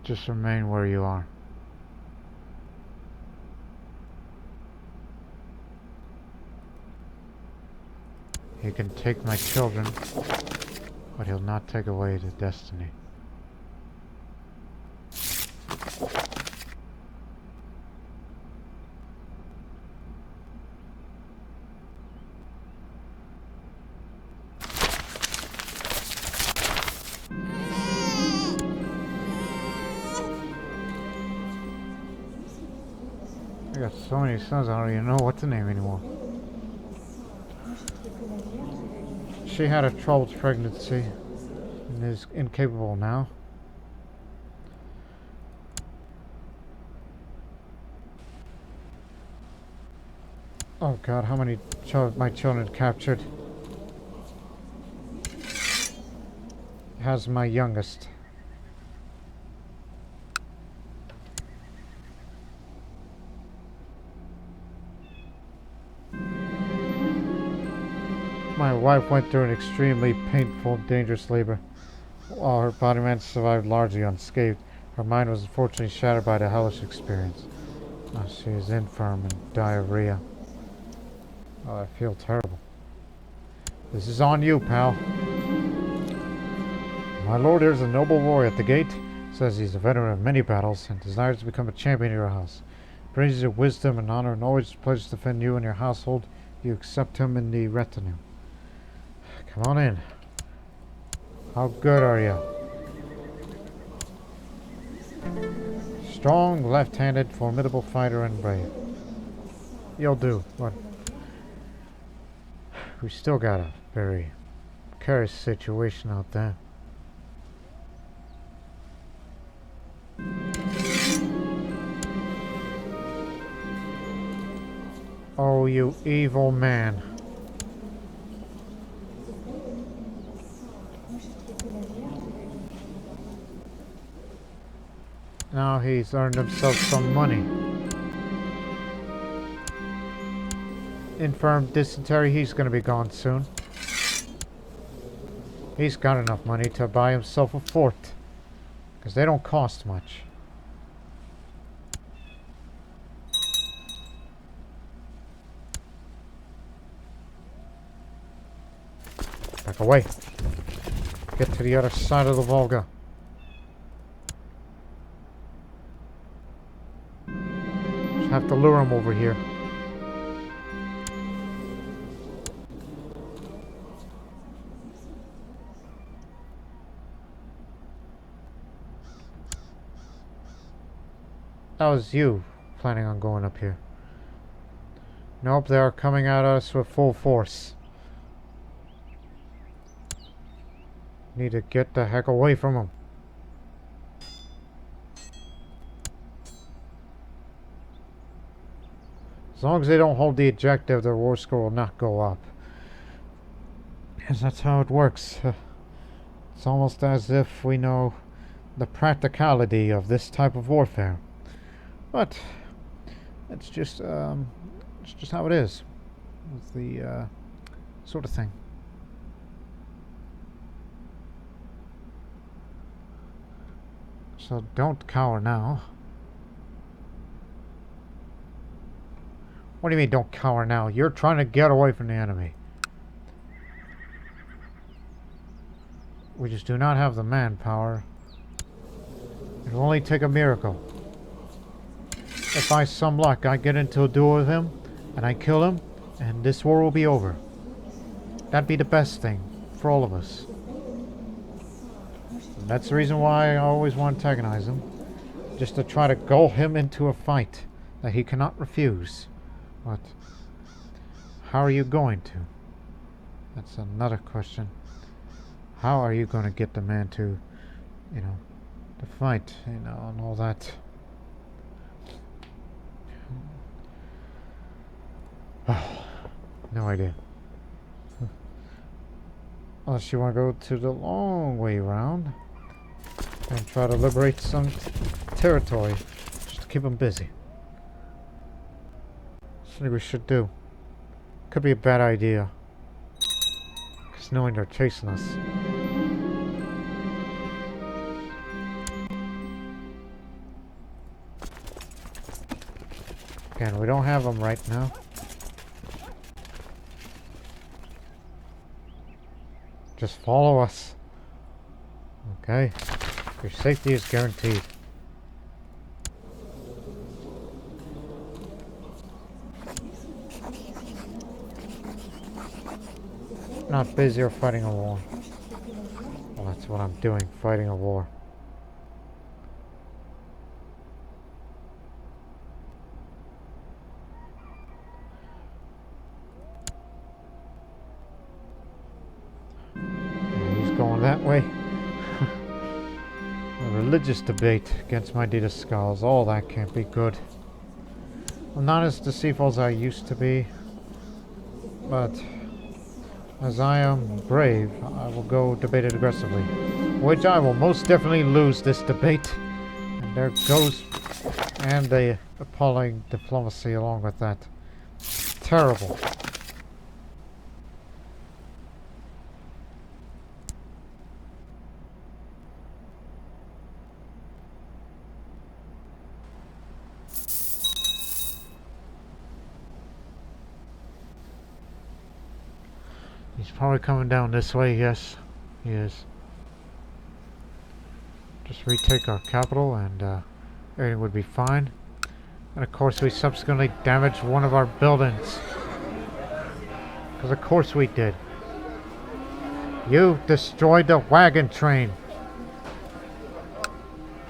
Just remain where you are. He can take my children, but he'll not take away the destiny. I got so many sons, I don't even know what to name anymore. She had a troubled pregnancy and is incapable now. Oh God, how many my children captured? Has my youngest. My wife went through an extremely painful, dangerous labor. While her body man survived largely unscathed, her mind was unfortunately shattered by the hellish experience. Now she is infirm and diarrhea. Oh, I feel terrible. This is on you, pal. My lord, there's a noble warrior at the gate. Says he's a veteran of many battles and desires to become a champion of your house. Praises your wisdom and honor and always pledges to defend you and your household. You accept him in the retinue. Come on in. How good are you? Strong, left-handed, formidable fighter and brave. You'll do, but we still got a very precarious situation out there. Oh, you evil man. Now he's earned himself some money. Infirm dysentery, he's gonna be gone soon. He's got enough money to buy himself a fort. Because they don't cost much. Back away. Get to the other side of the Volga. Just have to lure him over here. That was you planning on going up here. Nope, they are coming at us with full force. Need to get the heck away from them. As long as they don't hold the objective, their war score will not go up. Because that's how it works. It's almost as if we know the practicality of this type of warfare. But it's just how it is. It's the sort of thing. So don't cower now. What do you mean don't cower now? You're trying to get away from the enemy. We just do not have the manpower. It'll only take a miracle. If by some luck I get into a duel with him and I kill him, and this war will be over. That'd be the best thing for all of us. And that's the reason why I always want to antagonize him. Just to try to gull him into a fight that he cannot refuse. But how are you going to? That's another question. How are you going to get the man to, to fight, and all that? No idea. Unless you want to go to the long way around and try to liberate some territory just to keep them busy. Something we should do. Could be a bad idea. Because knowing they're chasing us. Again, we don't have them right now. Just follow us. Okay? Your safety is guaranteed. Not busy or fighting a war. Well, that's what I'm doing, fighting a war. Going that way. A religious debate against my data skulls. All that can't be good. I'm not as deceitful as I used to be, but as I am brave, I will go debate it aggressively, which I will most definitely lose this debate. And there goes, and the appalling diplomacy along with that. Terrible. He's probably coming down this way, yes. He is. Just retake our capital and everything would be fine. And of course we subsequently damaged one of our buildings. Because of course we did. You destroyed the wagon train.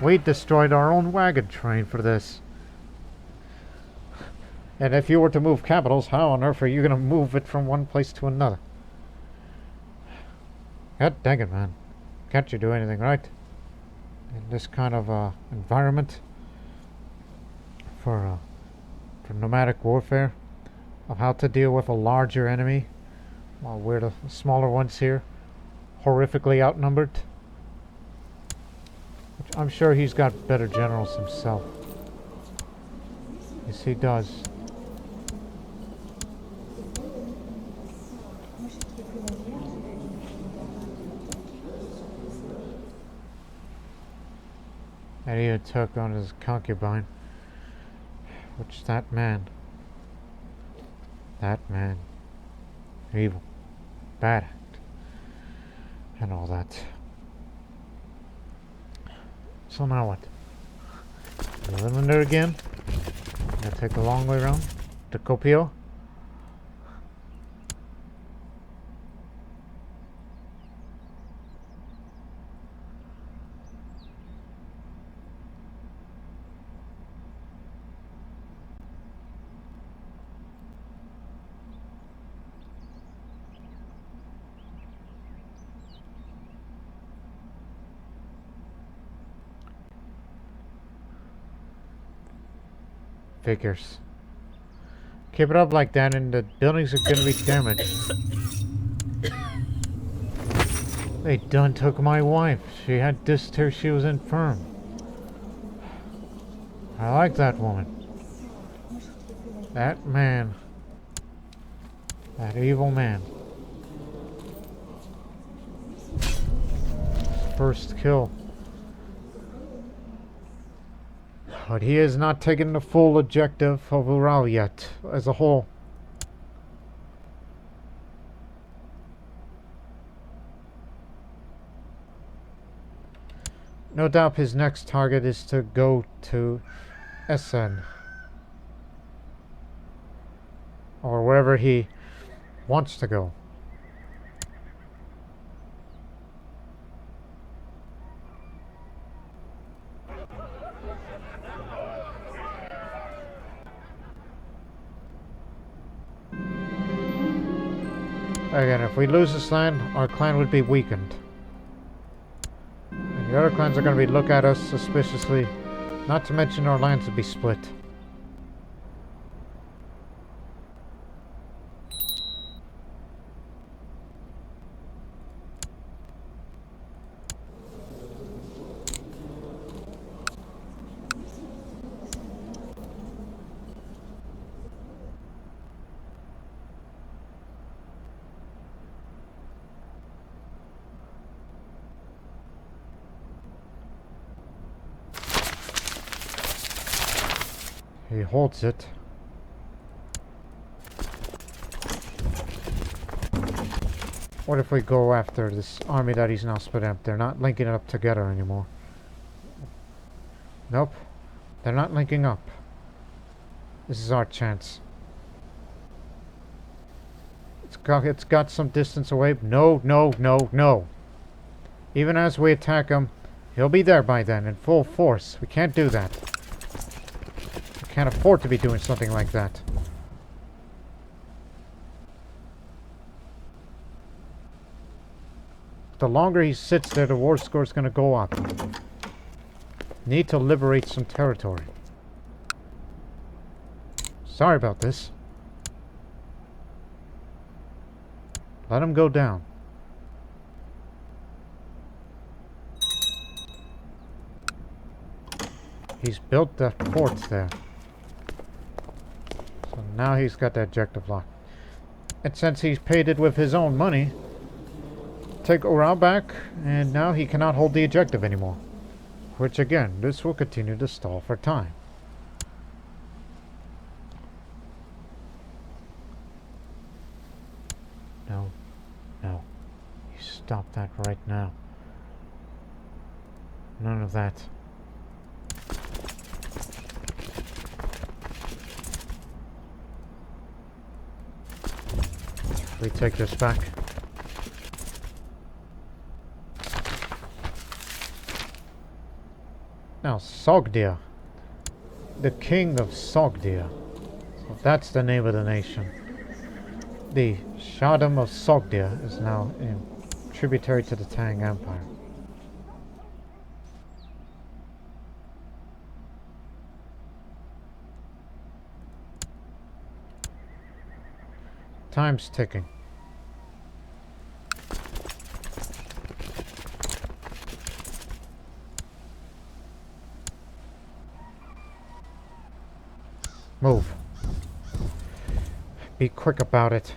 We destroyed our own wagon train for this. And if you were to move capitals, how on earth are you going to move it from one place to another? God dang it, man. Can't you do anything right? In this kind of environment for nomadic warfare, of how to deal with a larger enemy while we're the smaller ones here, horrifically outnumbered. Which I'm sure he's got better generals himself. Yes, he does. And he even took on his concubine. Which that man, evil, bad act, and all that. So now what? Eliminate again? Gonna take the long way around to Copio. Figures. Keep it up like that and the buildings are gonna be damaged. They done took my wife. She had this till she was infirm. I like that woman. That man. That evil man. First kill. But he has not taken the full objective of Ural yet, as a whole. No doubt his next target is to go to Essen. Or wherever he wants to go. Again, if we lose this land, our clan would be weakened. And the other clans are going to be look at us suspiciously. Not to mention our lands would be split. He holds it. What if we go after this army that he's now split up? They're not linking it up together anymore. Nope. They're not linking up. This is our chance. It's got some distance away. No, no, no, no. Even as we attack him, he'll be there by then in full force. We can't do that. Can't afford to be doing something like that. The longer he sits there, the war score is going to go up. Need to liberate some territory. Sorry about this. Let him go down. He's built that fort there. So now he's got the objective locked. And since he's paid it with his own money, take Ural back, and now he cannot hold the objective anymore. Which again, this will continue to stall for time. No. No. You stop that right now. None of that. We take this back. Now, Sogdia. The king of Sogdia. So that's the name of the nation. The Shahdam of Sogdia is now tributary to the Tang Empire. Time's ticking. Move. Be quick about it.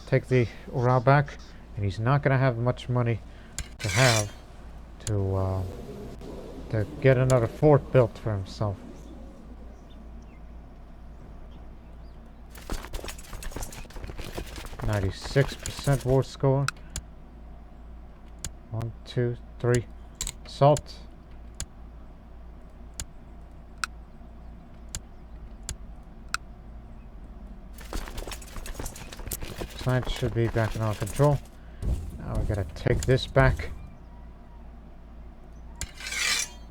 Take the Ural back, and he's not going to have much money to get another fort built for himself. .96% war score. 1, 2, 3. Assault. Science should be back in our control. Now we gotta take this back.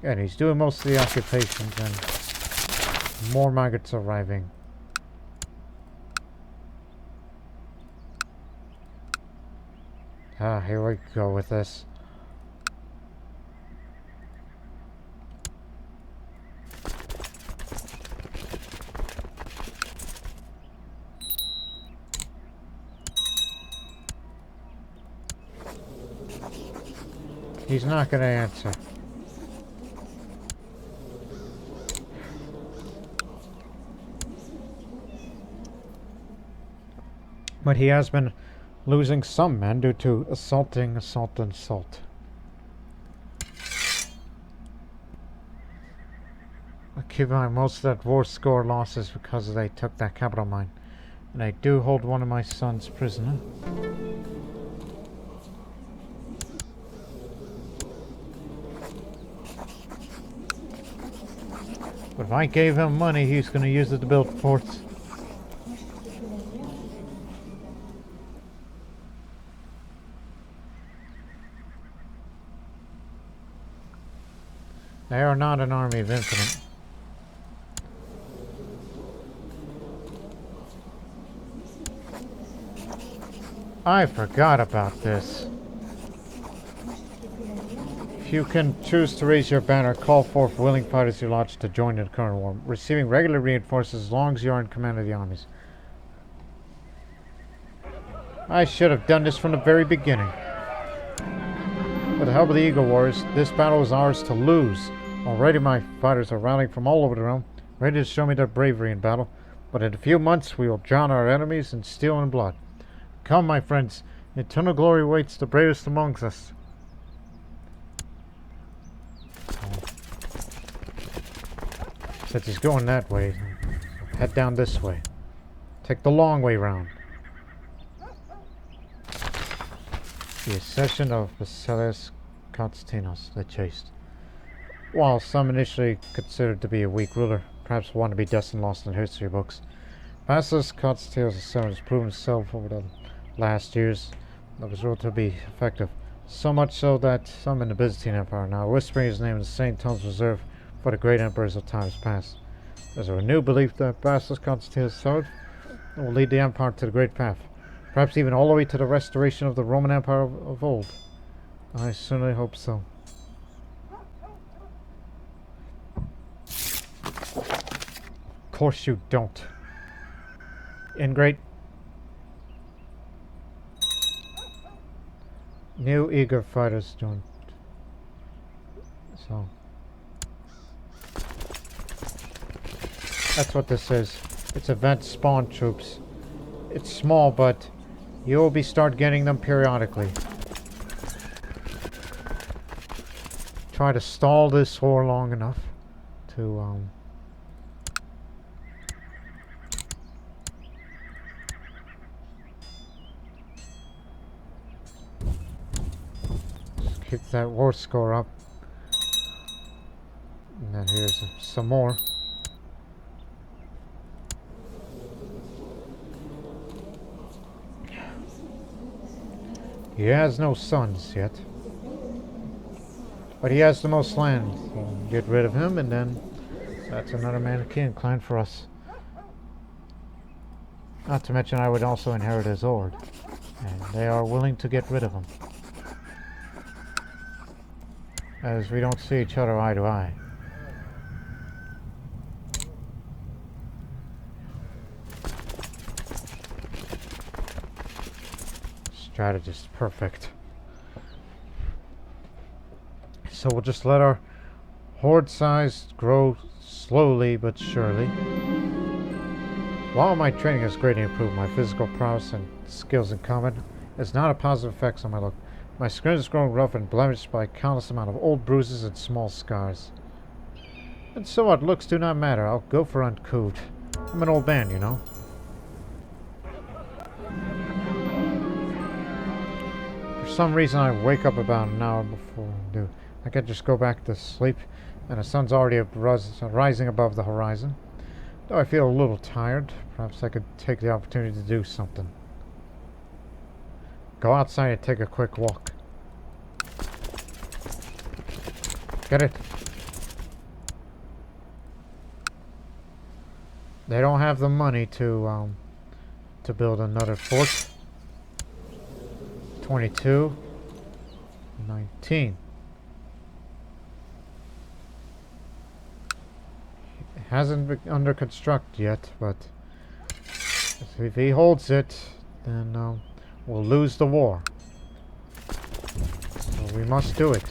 And he's doing most of the occupations, and more maggots arriving. Ah, here we go with this. He's not going to answer. But he has been losing some men due to assault. Keep in mind, most of that war score losses because they took that capital mine. And I do hold one of my sons prisoner. But if I gave him money, he's going to use it to build forts. They are not an army of infinite. I forgot about this. If you can choose to raise your banner, call forth willing fighters you lodge to join in the current war, receiving regular reinforcements as long as you are in command of the armies. I should have done this from the very beginning. With the help of the Eagle Warriors, this battle is ours to lose. Already my fighters are rallying from all over the realm, ready to show me their bravery in battle. But in a few months we will drown our enemies in steel and blood. Come, my friends, eternal glory awaits the bravest amongst us. Since he's going that way, head down this way. Take the long way round. The accession of Basileus Constantinos, the Chaste. While some initially considered to be a weak ruler, perhaps one to be destined lost in history books, Basileus Constantinos VII has proven himself over the last years that was ruled to be effective. So much so that some in the Byzantine Empire are now whispering his name in the same tones reserved for the great emperors of times past. There's a renewed belief that Basileus Constantinos VII will lead the empire to the great path, perhaps even all the way to the restoration of the Roman Empire of old. I certainly hope so. Of course you don't. Ingrate. New eager fighters joined. So that's what this is. It's event spawn troops. It's small, but you'll start getting them periodically. Try to stall this war long enough to just keep that war score up. And then here's some more. He has no sons yet, but he has the most land. So get rid of him, and then that's another Manichean clan for us. Not to mention I would also inherit his horde, and they are willing to get rid of him, as we don't see each other eye to eye. Strategist, perfect. So we'll just let our horde size grow slowly but surely. While my training has greatly improved, my physical prowess and skills in combat has not a positive effects on my look. My skin has grown rough and blemished by a countless amount of old bruises and small scars. And so what, looks do not matter. I'll go for uncouth. I'm an old man, you know. For some reason I wake up about an hour before I do. I could just go back to sleep, and the sun's already rising above the horizon. Though I feel a little tired, perhaps I could take the opportunity to do something. Go outside and take a quick walk. Get it? They don't have the money to build another fort. 22, 19. It hasn't been under construct yet, but if he holds it, then we'll lose the war. So We must do it.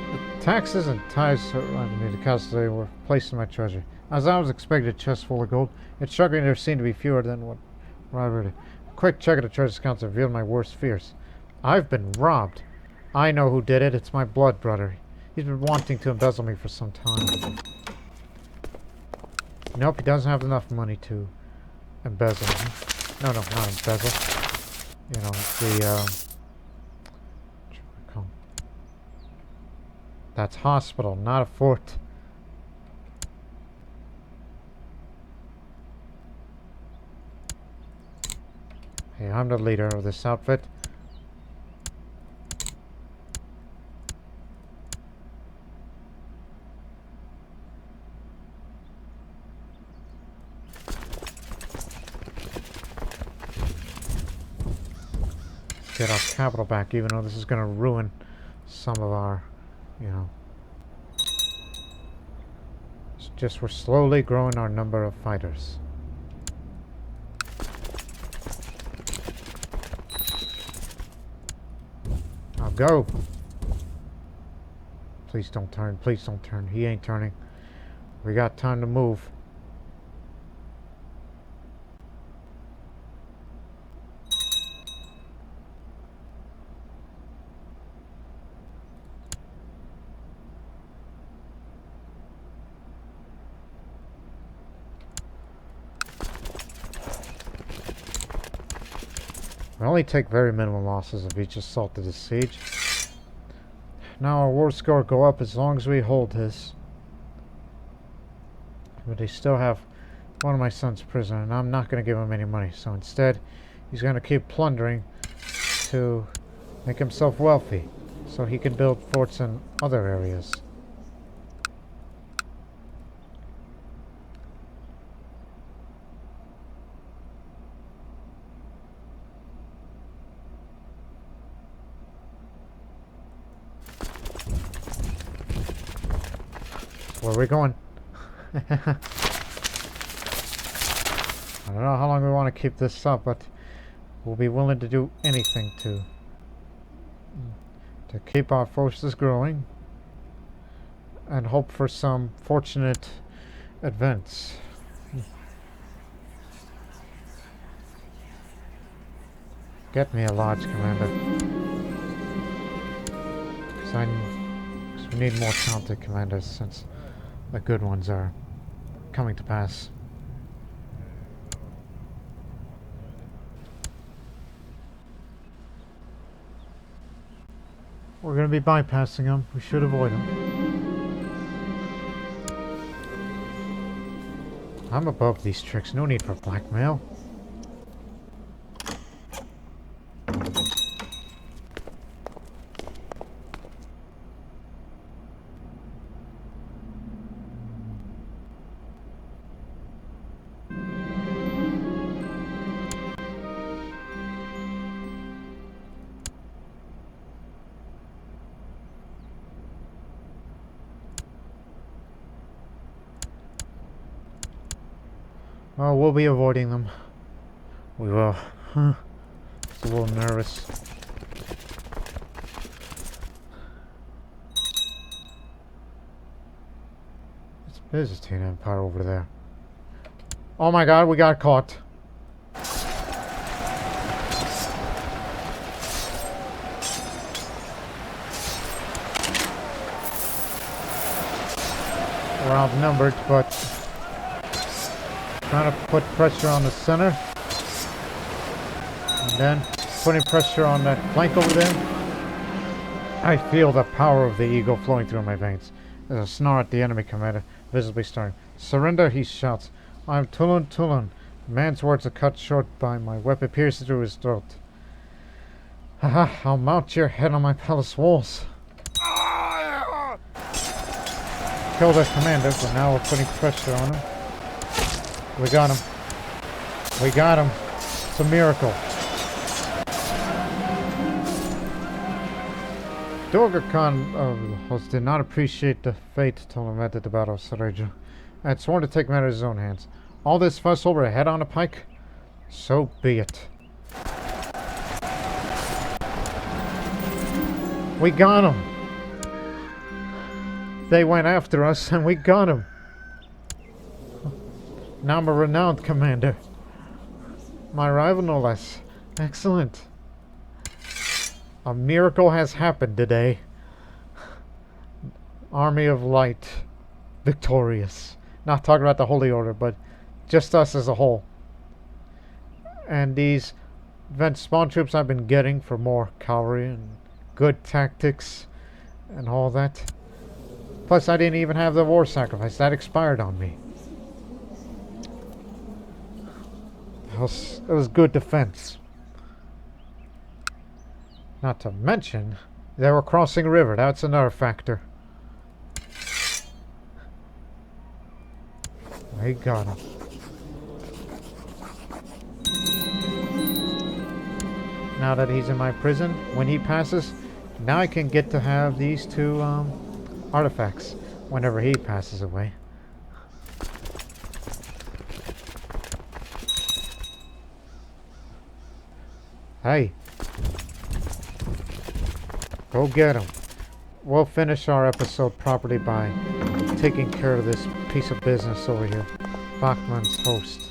The taxes and tithes on the castle were placed in my treasury. As I was expecting a chest full of gold, it's shocking there seemed to be fewer than what rather. A quick check of the treasury accounts revealed my worst fears. I've been robbed. I know who did it. It's my blood brother. He's been wanting to embezzle me for some time. Nope, he doesn't have enough money to embezzle. No, not embezzle. You know, that's hospital, not a fort. Hey, I'm the leader of this outfit. Get our capital back, even though this is going to ruin some of our, you know. It's just we're slowly growing our number of fighters. Now go! Please don't turn, please don't turn. He ain't turning. We got time to move. We only take very minimal losses of each assault to the siege. Now our war score go up as long as we hold this. But they still have one of my sons prisoner, and I'm not going to give him any money. So instead, he's going to keep plundering to make himself wealthy, so he can build forts in other areas. Where are we going? I don't know how long we want to keep this up, but we'll be willing to do anything to keep our forces growing and hope for some fortunate events. Get me a lodge, Commander. Because we need more talented commanders, since the good ones are coming to pass. We're going to be bypassing them. We should avoid them. I'm above these tricks. No need for blackmail. Oh, we'll be avoiding them. We will. Just a little nervous. It's Byzantine Empire over there. Oh my god, we got caught. We're outnumbered, but trying to put pressure on the center, and then putting pressure on that flank over there. I feel the power of the eagle flowing through my veins. There's a snarl at the enemy commander, visibly starting. Surrender, he shouts. I'm Tulun Tulun. The man's words are cut short by my weapon piercing through his throat. Haha, I'll mount your head on my palace walls. Kill the commander, but now we're putting pressure on him. We got him. We got him. It's a miracle. Volga Khan did not appreciate the fate Nomadic at the Battle of Sarajevo. I had sworn to take matters in his own hands. All this fuss over a head on a pike? So be it. We got them. They went after us and we got them. Now I'm a renowned commander. My rival no less. Excellent. A miracle has happened today. Army of Light. Victorious. Not talking about the Holy Order, but just us as a whole. And these event spawn troops I've been getting for more cavalry and good tactics and all that. Plus I didn't even have the war sacrifice. That expired on me. It was good defense. Not to mention, they were crossing a river. That's another factor. We got him. Now that he's in my prison, when he passes, now I can get to have these two artifacts whenever he passes away. Hey. Go get him. We'll finish our episode properly by taking care of this piece of business over here. Bachman's host.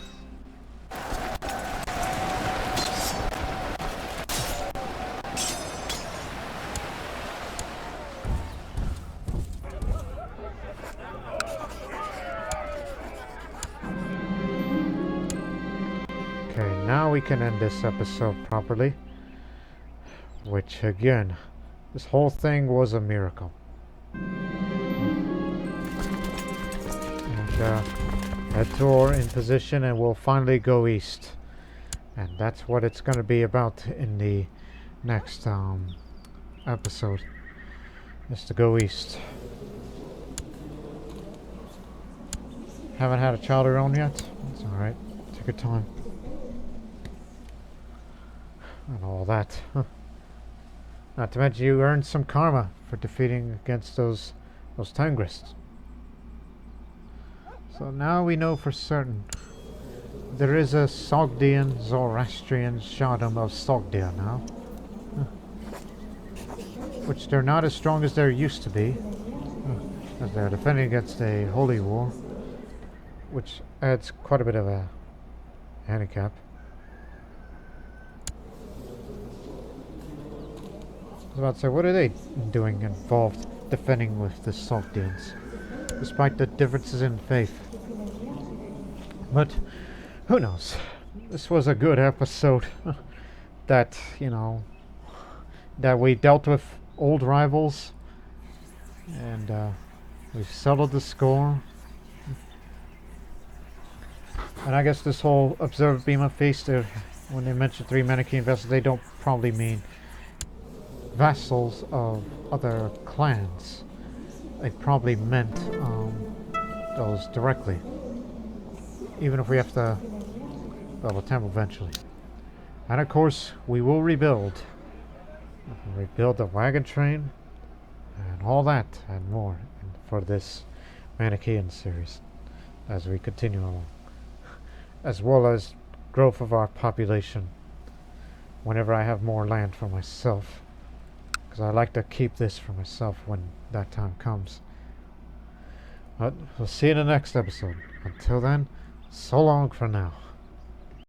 Okay, now we can end this episode properly. Which, again, this whole thing was a miracle. And head to our in position and we'll finally go east. And that's what it's going to be about in the next episode. Is to go east. Haven't had a child of your own yet? It's alright. Take your time. And all that. Not to mention you earned some karma for defeating against those Tengrists. So now we know for certain there is a Sogdian Zoroastrian Shahdam of Sogdia now. Which they're not as strong as they used to be. As they're defending against a holy war. Which adds quite a bit of a handicap. I was about to say, what are they doing involved defending with the Sogdians? Despite the differences in faith. But, who knows? This was a good episode. That, you know, that we dealt with old rivals. And, we've settled the score. And I guess this whole observed beam of feast, when they mention 3 Manichean vessels, they don't probably mean vassals of other clans. They probably meant those directly. Even if we have to build a temple eventually. And of course, we will rebuild. Rebuild the wagon train and all that and more for this Manichean series as we continue along. As well as growth of our population whenever I have more land for myself. Because I like to keep this for myself when that time comes. But we'll see you in the next episode. Until then, so long for now.